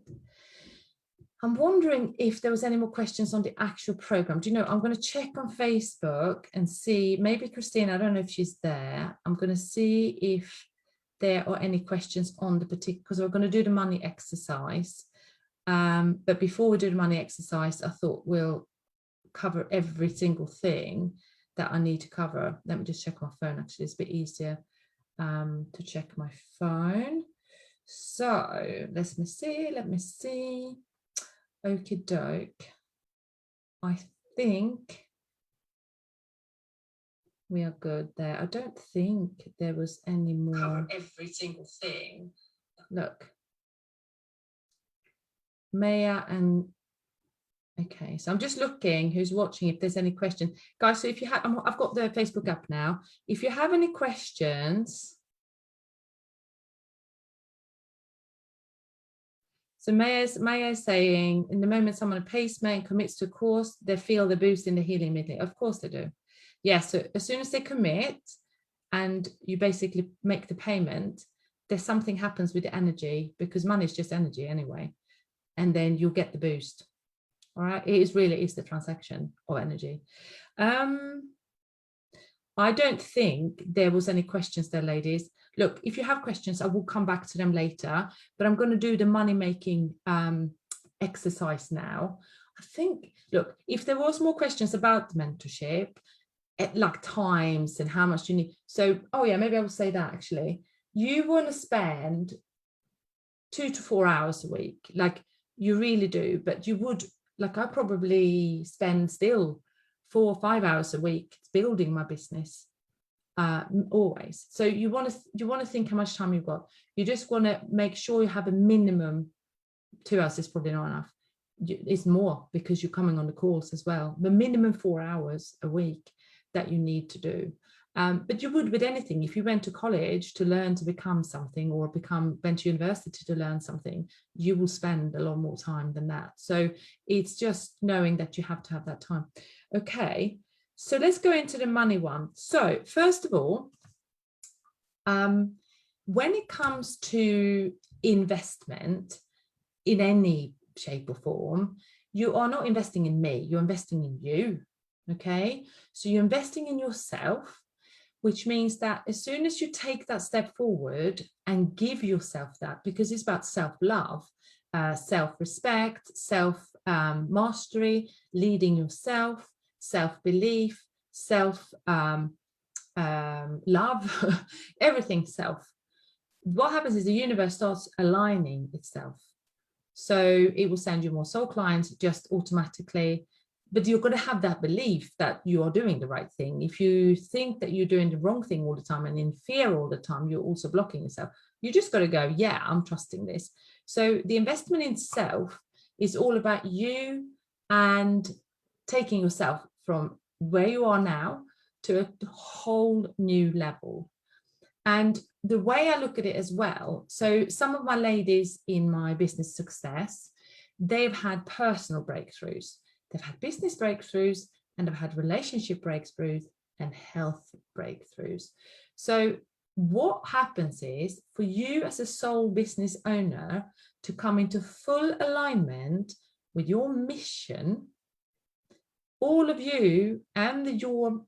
I'm wondering if there was any more questions on the actual program. Do you know, I'm going to check on Facebook and see, maybe Christine, I don't know if she's there. I'm going to see if there are any questions on the particular, because we're going to do the money exercise. But before we do the money exercise, I thought we'll cover every single thing that I need to cover. Let me just check my phone. Actually, it's a bit easier to check my phone. So let me see. Okie doke. I think we are good there. I don't think there was any more. Cover every single thing. Look. Maya and okay, so I'm just looking who's watching if there's any questions. Guys, so if you have, I've got the Facebook app now. If you have any questions. So Maya's saying, in the moment someone pays me and commits to a course, they feel the boost in the healing immediately. Of course they do. Yeah, so as soon as they commit and you basically make the payment, there's something happens with the energy, because money is just energy anyway. And then you'll get the boost. All right, it is really the transaction of energy. I don't think there was any questions there, ladies. Look, if you have questions, I will come back to them later, but I'm going to do the money making exercise now. I think, look, if there was more questions about the mentorship, like times and how much you need. So, oh yeah, maybe I will say that actually. You want to spend 2 to 4 hours a week, like you really do, but you would, like I probably spend still 4 or 5 hours a week building my business, always. So you want to think how much time you've got. You just want to make sure you have a minimum. 2 hours is probably not enough. It's more because you're coming on the course as well. The minimum 4 hours a week that you need to do. But you would with anything. If you went to college to learn to become something, or went to university to learn something, you will spend a lot more time than that. So it's just knowing that you have to have that time. Okay, so let's go into the money one. So first of all, when it comes to investment in any shape or form, you are not investing in me, you're investing in you. Okay, so you're investing in yourself, which means that as soon as you take that step forward and give yourself that, because it's about self-love, self-respect, self-mastery, leading yourself, self-belief, self-love, everything self. What happens is the universe starts aligning itself. So it will send you more soul clients just automatically. But you're going to have that belief that you are doing the right thing. If you think that you're doing the wrong thing all the time and in fear all the time, you're also blocking yourself. You just got to go, yeah, I'm trusting this. So the investment in self is all about you and taking yourself from where you are now to a whole new level. And the way I look at it as well, so some of my ladies in my business success, they've had personal breakthroughs. They've had business breakthroughs, and they've had relationship breakthroughs and health breakthroughs. So what happens is, for you as a sole business owner to come into full alignment with your mission, all of you and your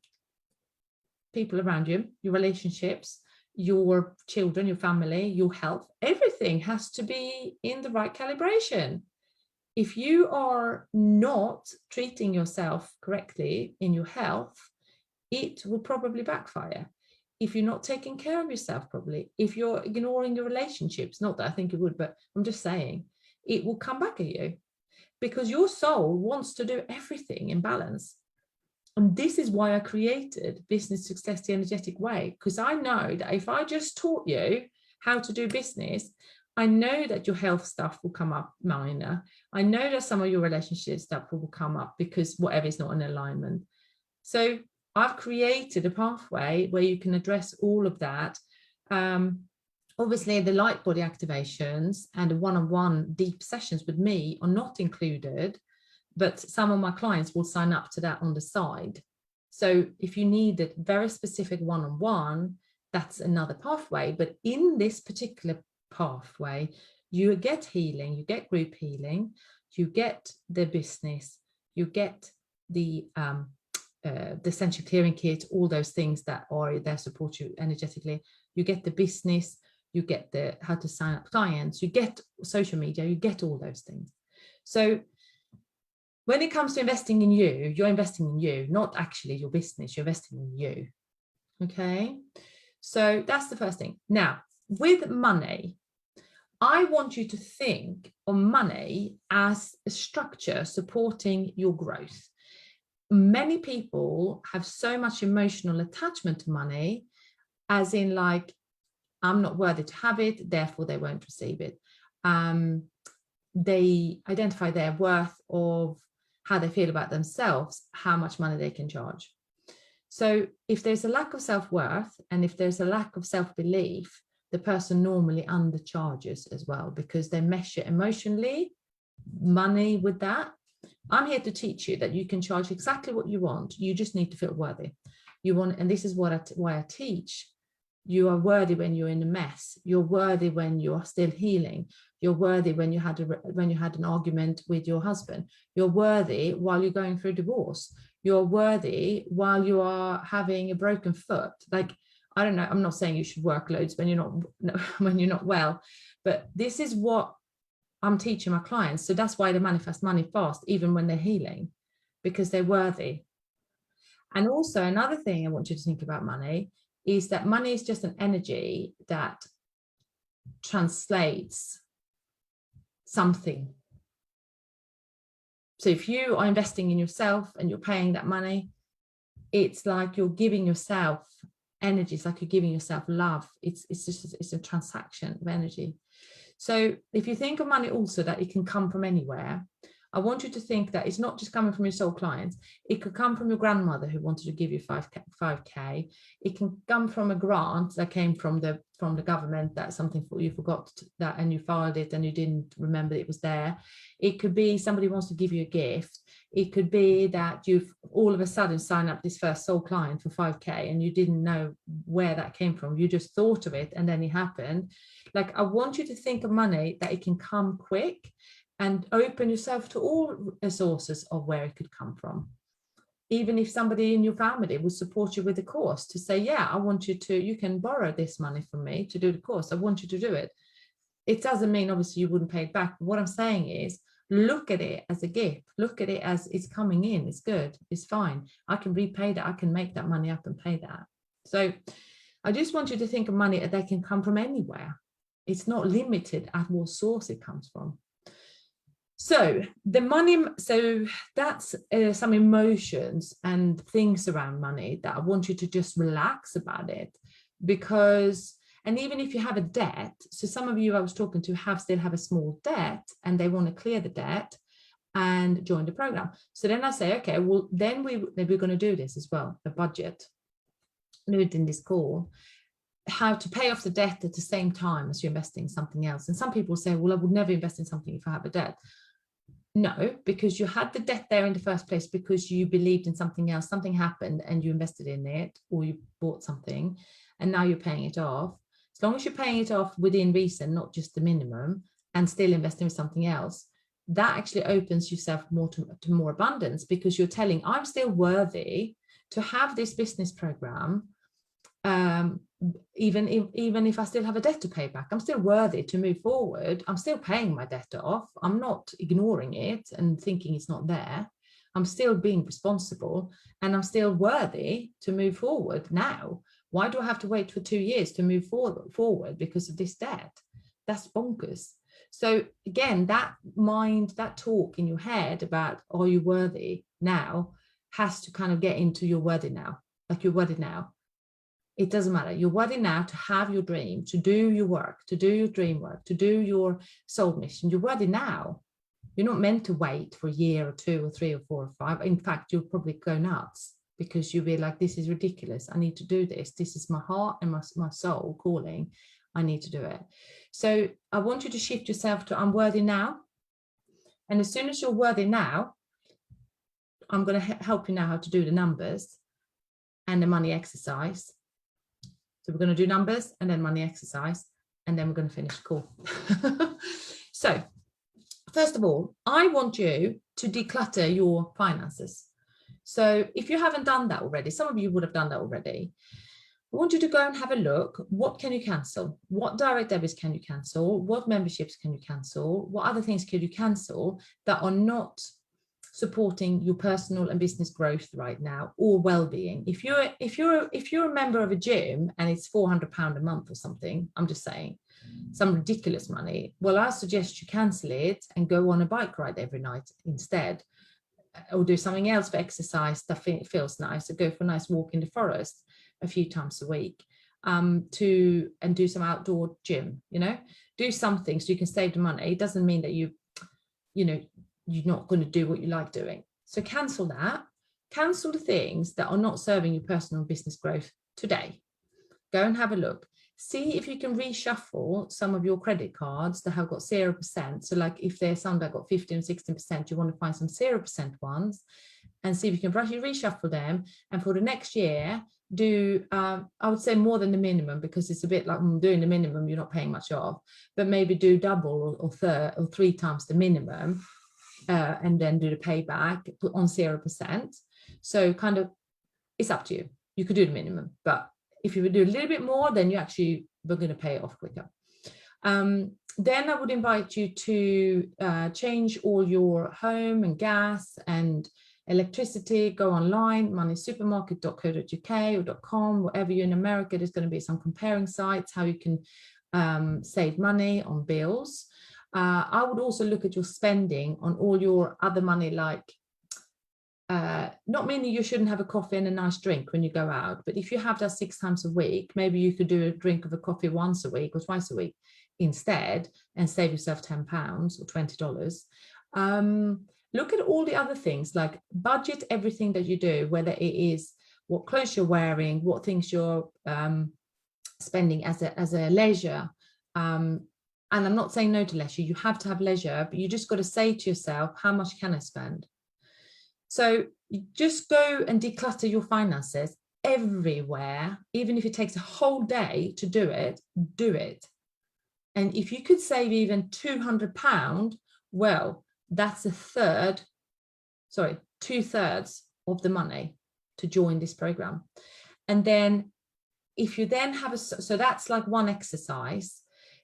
people around you, your relationships, your children, your family, your health, everything has to be in the right calibration. If you are not treating yourself correctly in your health, it will probably backfire. If you're not taking care of yourself properly, if you're ignoring your relationships, not that I think it would, but I'm just saying, it will come back at you, because your soul wants to do everything in balance. And this is why I created Business Success the Energetic Way, because I know that if I just taught you how to do business, I know that your health stuff will come up minor. I know that some of your relationship stuff will come up because whatever is not in alignment. So I've created a pathway where you can address all of that. Obviously, the light body activations and the one-on-one deep sessions with me are not included, but some of my clients will sign up to that on the side. So if you need a very specific one-on-one, that's another pathway. But in this particular pathway, you get healing, you get group healing, you get the business, you get the essential clearing kit, all those things that are there support you energetically. You get the business, you get the how to sign up clients, you get social media, you get all those things. So when it comes to investing in you, you're investing in you, not actually your business, you're investing in you. Okay, so that's the first thing. Now, with money, I want you to think of money as a structure supporting your growth. Many people have so much emotional attachment to money, as in like, I'm not worthy to have it, therefore they won't receive it. They identify their worth of how they feel about themselves, how much money they can charge. So if there's a lack of self-worth and if there's a lack of self-belief, the person normally undercharges as well, because they measure emotionally money with that. I'm here to teach you that you can charge exactly what you want. You just need to feel worthy. You want, and this is why I teach. You are worthy when you're in a mess. You're worthy when you are still healing. You're worthy when you had an argument with your husband. You're worthy while you're going through divorce. You're worthy while you are having a broken foot. Like, I don't know, I'm not saying you should work loads when you're not well, but this is what I'm teaching my clients. So that's why they manifest money fast, even when they're healing, because they're worthy. And also another thing I want you to think about money is that money is just an energy that translates something. So if you are investing in yourself and you're paying that money, it's like you're giving yourself energy. It's like you're giving yourself love. It's a transaction of energy. So if you think of money also that it can come from anywhere, I want you to think that it's not just coming from your soul clients. It could come from your grandmother who wanted to give you 5K. It can come from a grant that came from the government, that's something you forgot that and you filed it and you didn't remember it was there. It could be somebody wants to give you a gift. It could be that you've all of a sudden signed up this first soul client for 5K and you didn't know where that came from. You just thought of it and then it happened. Like, I want you to think of money that it can come quick, and open yourself to all sources of where it could come from. Even if somebody in your family would support you with the course, to say, yeah, I want you to, you can borrow this money from me to do the course. I want you to do it. It doesn't mean obviously you wouldn't pay it back. But what I'm saying is, look at it as a gift. Look at it as it's coming in. It's good. It's fine. I can repay that. I can make that money up and pay that. So I just want you to think of money that can come from anywhere. It's not limited at what source it comes from. So the money, so that's some emotions and things around money that I want you to just relax about it, because, and even if you have a debt, so some of you I was talking to still have a small debt and they want to clear the debt and join the program. So then I say, okay, well, then we're going to do this as well, a budget, do it in this call, how to pay off the debt at the same time as you're investing in something else. And some people say, well, I would never invest in something if I have a debt. No, because you had the debt there in the first place because you believed in something else, something happened and you invested in it, or you bought something and now you're paying it off. As long as you're paying it off within reason, not just the minimum, and still investing in something else, that actually opens yourself more to more abundance, because you're telling, I'm still worthy to have this business program. Even if I still have a debt to pay back, I'm still worthy to move forward. I'm still paying my debt off. I'm not ignoring it and thinking it's not there. I'm still being responsible and I'm still worthy to move forward now. Why do I have to wait for 2 years to move forward because of this debt? That's bonkers. So again, that talk in your head about, are you worthy now, has to kind of get into your worthy now. Like, you're worthy now. It doesn't matter. You're worthy now to have your dream, to do your work, to do your dream work, to do your soul mission. You're worthy now. You're not meant to wait for a year or 2 or 3 or 4 or 5. In fact, you'll probably go nuts because you'll be like, this is ridiculous. I need to do this. This is my heart and my soul calling. I need to do it. So I want you to shift yourself to, I'm worthy now. And as soon as you're worthy now, I'm going to help you now how to do the numbers and the money exercise. So we're going to do numbers and then money exercise, and then we're going to finish cool. So first of all, I want you to declutter your finances. So if you haven't done that already, some of you would have done that already. I want you to go and have a look. What can you cancel? What direct debits can you cancel? What memberships can you cancel? What other things can you cancel that are not supporting your personal and business growth right now, or well-being? If you're a member of a gym and it's £400 a month or something, I'm just saying, some ridiculous money, well, I suggest you cancel it and go on a bike ride every night instead, or do something else for exercise that feels nice, or go for a nice walk in the forest a few times a week, and do some outdoor gym, do something so you can save the money. It doesn't mean that you're not going to do what you like doing. So cancel that. Cancel the things that are not serving your personal and business growth today. Go and have a look. See if you can reshuffle some of your credit cards that have got 0%. So like if there's some that got 15 or 16%, you want to find some 0% ones and see if you can reshuffle them. And for the next year, do, I would say more than the minimum, because it's a bit like doing the minimum, you're not paying much of, but maybe do double or third or 3 times the minimum, and then do the payback on 0%. So kind of, it's up to you. You could do the minimum, but if you would do a little bit more, then you actually were going to pay it off quicker. Then I would invite you to change all your home and gas and electricity. Go online, moneysupermarket.co.uk or .com, wherever you're in America. There's going to be some comparing sites, how you can save money on bills. I would also look at your spending on all your other money, like not meaning you shouldn't have a coffee and a nice drink when you go out, but if you have that 6 times a week, maybe you could do a drink of a coffee once a week or twice a week instead, and save yourself £10 or $20. Look at all the other things, like budget everything that you do, whether it is what clothes you're wearing, what things you're spending as a leisure. And I'm not saying no to leisure, you have to have leisure, but you just got to say to yourself, how much can I spend? So you just go and declutter your finances everywhere. Even if it takes a whole day to do it, do it. And if you could save even £200, well, that's 2/3 of the money to join this program. And then if you then have so that's like one exercise.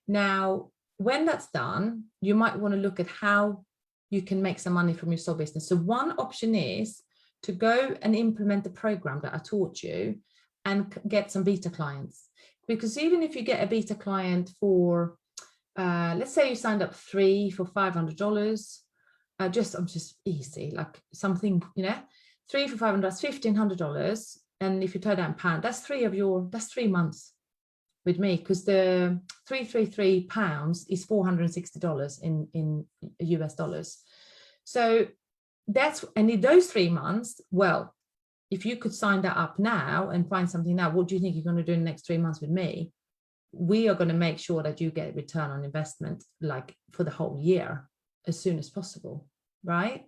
Now, when that's done, you might want to look at how you can make some money from your sole business. So one option is to go and implement the program that I taught you and get some beta clients. Because even if you get a beta client for, let's say you signed up 3 for $500, I'm just easy, like something, 3 for $500, that's $1,500. And if you turn that in pound, that's 3 months with me, because the £333 is $460 in US dollars. So and in those 3 months, well, if you could sign that up now and find something now, what do you think you're going to do in the next 3 months with me? We are going to make sure that you get return on investment, like for the whole year, as soon as possible, right?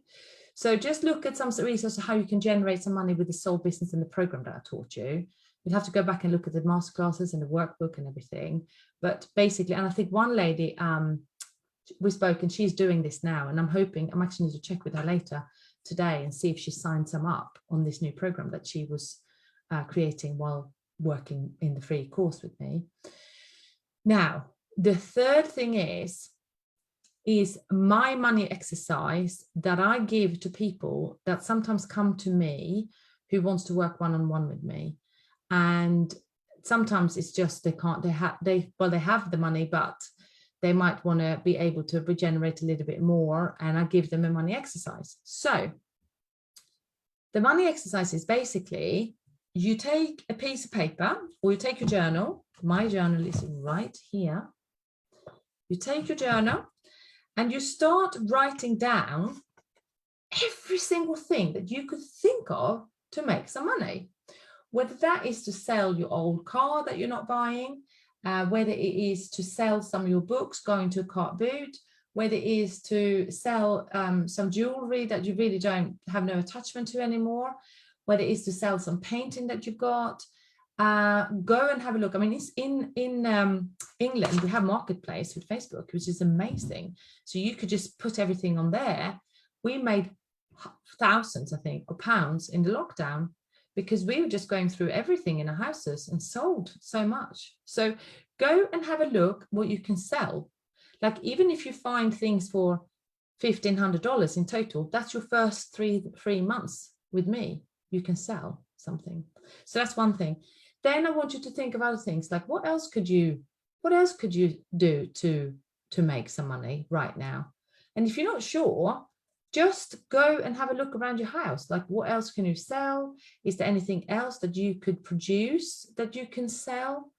So just look at some resources how you can generate some money with the soul business and the program that I taught you. You'd have to go back and look at the masterclasses and the workbook and everything. But basically, and I think one lady, we spoke, and she's doing this now, and I'm actually need to check with her later today and see if she signed some up on this new program that she was creating while working in the free course with me. Now, the third thing is my money exercise that I give to people that sometimes come to me who wants to work one-on-one with me. And sometimes it's just they have the money, but they might want to be able to regenerate a little bit more, and I give them a money exercise. So the money exercise is basically, you take a piece of paper or you take your journal. My journal is right here. You take your journal and you start writing down every single thing that you could think of to make some money. Whether that is to sell your old car that you're not buying, whether it is to sell some of your books, going to a cart boot, whether it is to sell some jewelry that you really don't have no attachment to anymore, whether it is to sell some painting that you've got, go and have a look. I mean, it's in England, we have Marketplace with Facebook, which is amazing. So you could just put everything on there. We made thousands, I think, of pounds in the lockdown because we were just going through everything in our houses and sold so much. So go and have a look what you can sell. Like, even if you find things for $1,500 in total, that's your first three months with me. You can sell something. So that's one thing. Then I want you to think of other things, like what else could you do to make some money right now? And if you're not sure, just go and have a look around your house. Like, what else can you sell? Is there anything else that you could produce that you can sell?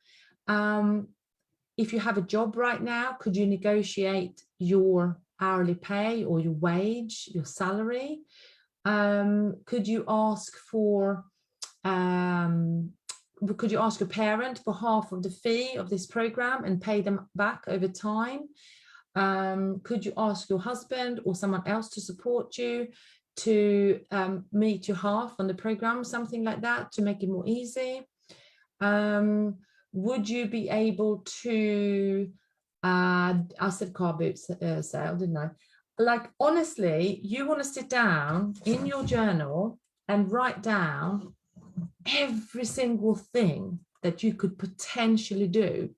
If you have a job right now, could you negotiate your hourly pay or your wage, your salary? Could you ask your parent for half of the fee of this program and pay them back over time? Could you ask your husband or someone else to support you to meet your half on the program, something like that, to make it more easy? Would you be able to, I said car boot sale, didn't I? Like, honestly, you want to sit down in your journal and write down every single thing that you could potentially do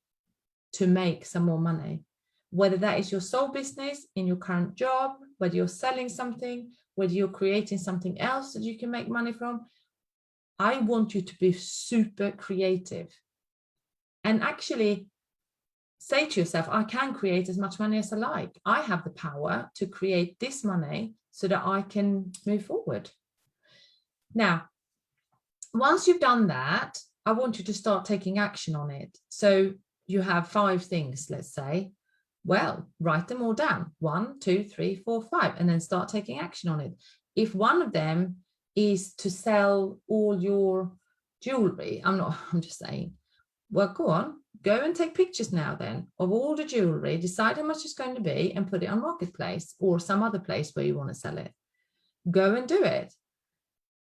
to make some more money, whether that is your sole business in your current job, whether you're selling something, whether you're creating something else that you can make money from. I want you to be super creative and actually say to yourself, I can create as much money as I like. I have the power to create this money so that I can move forward. Now, once you've done that, I want you to start taking action on it. So you have 5 things, let's say. Well, write them all down. 1, 2, 3, 4, 5, and then start taking action on it. If one of them is to sell all your jewelry, I'm just saying, well, go and take pictures now then of all the jewelry, decide how much it's going to be and put it on Marketplace or some other place where you want to sell it. Go and do it.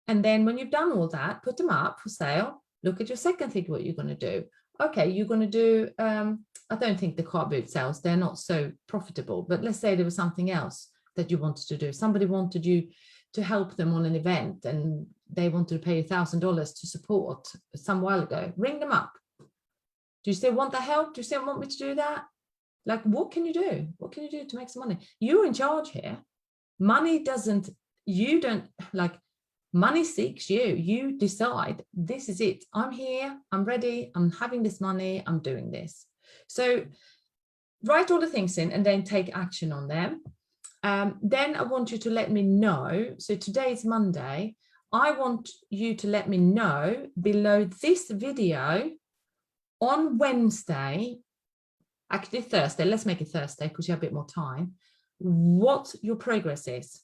And then when you've done all that, put them up for sale. Look at your second thing, what you're going to do. Okay, you're going to do, I don't think the car boot sales, they're not so profitable, but let's say there was something else that you wanted to do. Somebody wanted you to help them on an event and they wanted to pay you $1,000 to support some while ago. Ring them up. Do you still want the help? Do you still want me to do that? Like, what can you do? What can you do to make some money? You're in charge here. Money money seeks you. You decide, this is it. I'm here. I'm ready. I'm having this money. I'm doing this. So write all the things in and then take action on them. Then I want you to let me know. So today is Monday. I want you to let me know below this video on Wednesday, actually Thursday, let's make it Thursday because you have a bit more time, what your progress is.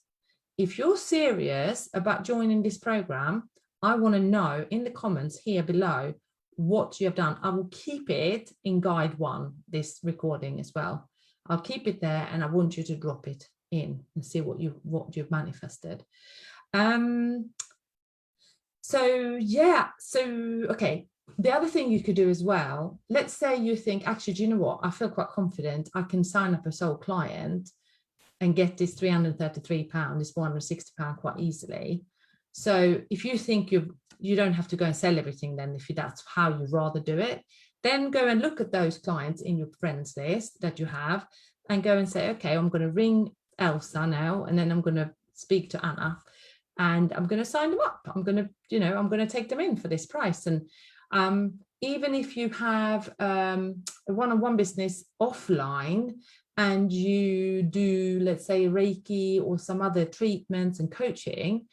If you're serious about joining this program, I want to know in the comments here below what you have done. I will keep it in guide 1, this recording as well. I'll keep it there and I want you to drop it in and see what you've manifested. Okay. The other thing you could do as well, let's say you think, actually, do you know what? I feel quite confident. I can sign up a sole client and get this £333, this £460 quite easily. So if you think you don't have to go and sell everything, then if that's how you'd rather do it, then go and look at those clients in your friends list that you have and go and say, okay, I'm going to ring Elsa now, and then I'm going to speak to Anna and I'm going to sign them up. I'm going to take them in for this price. And even if you have a one-on-one business offline and you do, let's say, Reiki or some other treatments and coaching,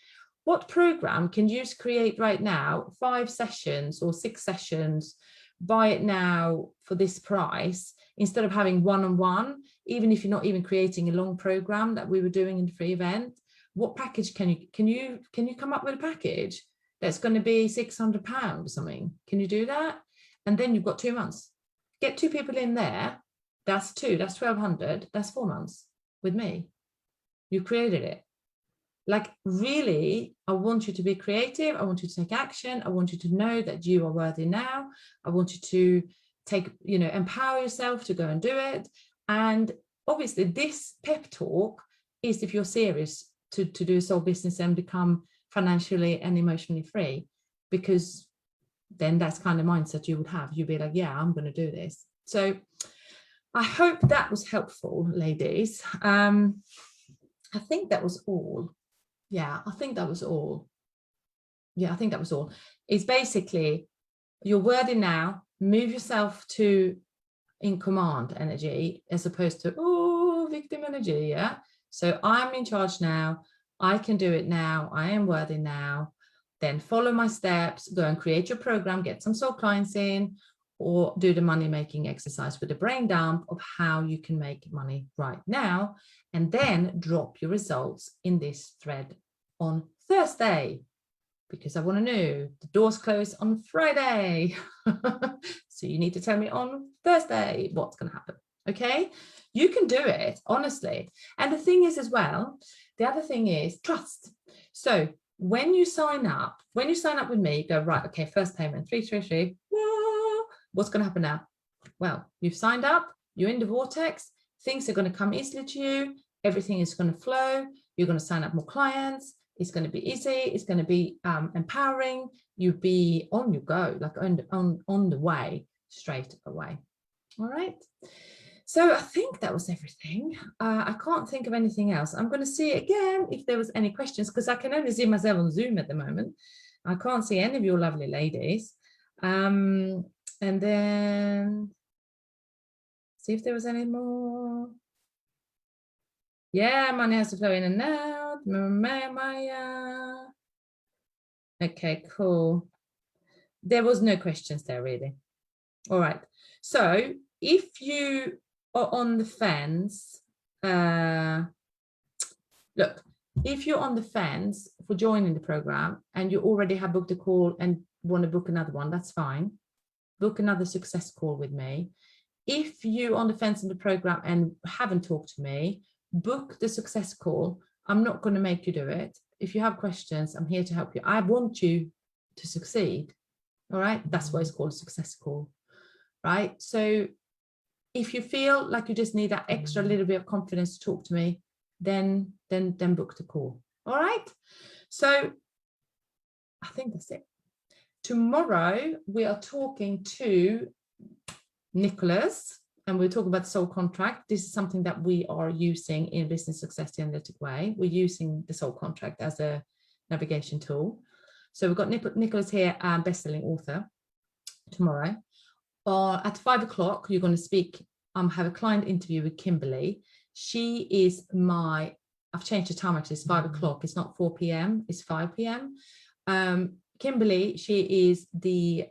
what program can you create right now? 5 sessions or 6 sessions, buy it now for this price, instead of having one-on-one, even if you're not even creating a long program that we were doing in the free event. What package can you come up with a package that's going to be £600 or something? Can you do that? And then you've got 2 months. Get 2 people in there. That's 2. That's 1,200. That's 4 months with me. You created it. Like, really, I want you to be creative. I want you to take action. I want you to know that you are worthy now. I want you to empower yourself to go and do it. And obviously this pep talk is if you're serious to do a soul business and become financially and emotionally free, because then that's kind of mindset you would have. You'd be like, yeah, I'm going to do this. So I hope that was helpful, ladies. I think that was all. Yeah, I think that was all. It's basically, you're worthy now, move yourself to in command energy as opposed to victim energy. Yeah, so I'm in charge now, I can do it now, I am worthy now. Then follow my steps, go and create your program, get some soul clients in, or do the money making exercise with the brain dump of how you can make money right now, and then drop your results in this thread on Thursday, because I want to know. The doors close on Friday. So you need to tell me on Thursday what's going to happen. Okay, you can do it, honestly. And the thing is as well, the other thing is trust. So when you sign up with me, go, right, okay, first payment, 333. What's going to happen now? Well, you've signed up, you're in the vortex, things are going to come easily to you, everything is going to flow, you're going to sign up more clients, it's going to be easy, it's going to be empowering, you'll be on your go, like on the way, straight away. All right. So I think that was everything. I can't think of anything else. I'm going to see again if there was any questions, because I can only see myself on Zoom at the moment. I can't see any of your lovely ladies. And then see if there was any more. Yeah, money has to flow in and out. Maya. Okay, cool. There was no questions there, really. All right. So if you are on the fence, look, if you're on the fence for joining the program and you already have booked a call and want to book another one, that's fine. Book another success call with me. If you're on the fence in the program and haven't talked to me, book the success call. I'm not going to make you do it. If you have questions, I'm here to help you. I want you to succeed. All right. That's why it's called a success call. Right. So if you feel like you just need that extra little bit of confidence to talk to me, then book the call. All right. So I think that's it. Tomorrow we are talking to Nicholas, and we'll talk about the soul contract. This is something that we are using in Business Success the Analytic Way. We're using the soul contract as a navigation tool. So we've got Nicholas here, best-selling author, tomorrow. At 5 o'clock, you're going to speak, have a client interview with Kimberly. She is I've changed the time actually, it's 5 o'clock. It's not 4 p.m., it's 5 p.m. Kimberly, she is the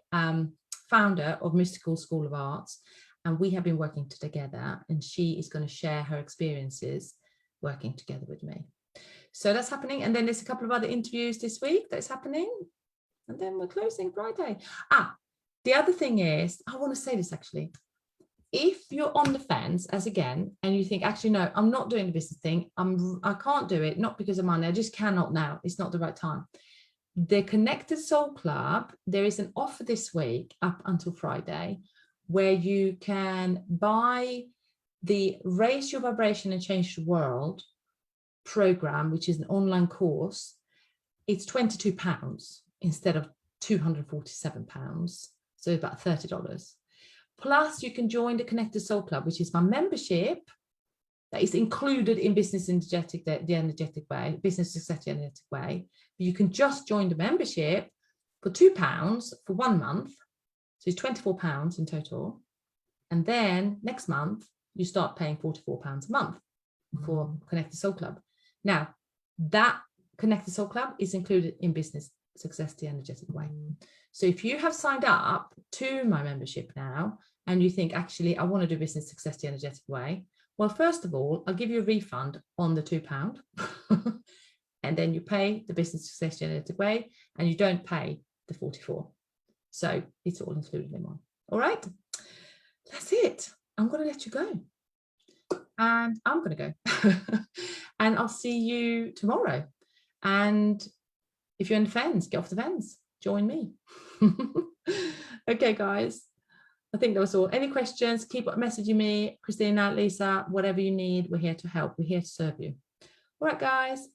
founder of Mystical School of Arts, and we have been working together, and she is going to share her experiences working together with me. So that's happening, and then there's a couple of other interviews this week that's happening, and then we're closing Friday. The other thing is, I want to say this actually, if you're on the fence and you think, actually, no, I'm not doing the business thing, I can't do it, not because of money, I just cannot now, it's not the right time. The Connected Soul Club, there is an offer this week up until Friday where you can buy the Raise Your Vibration and Change the World program, which is an online course. It's £22 instead of £247, so about $30. Plus you can join the Connected Soul Club, which is my membership that is included in Business Energetic, the Energetic Way, Business Success the Energetic Way. You can just join the membership for £2 for 1 month. So it's £24 in total. And then next month, you start paying £44 a month for Connected Soul Club. Now, that Connected Soul Club is included in Business Success the Energetic Way. So if you have signed up to my membership now, and you think, actually, I want to do Business Success the Energetic Way, well, first of all, I'll give you a refund on the £2. And then you pay the Business Success the Energetic Way, and you don't pay the 44. So it's all included in one. All right, that's it. I'm going to let you go. And I'm going to go. And I'll see you tomorrow. And if you're in the fence, get off the fence, join me. Okay, guys, I think that was all. Any questions, keep messaging me, Christina, Lisa, whatever you need. We're here to help. We're here to serve you. All right, guys,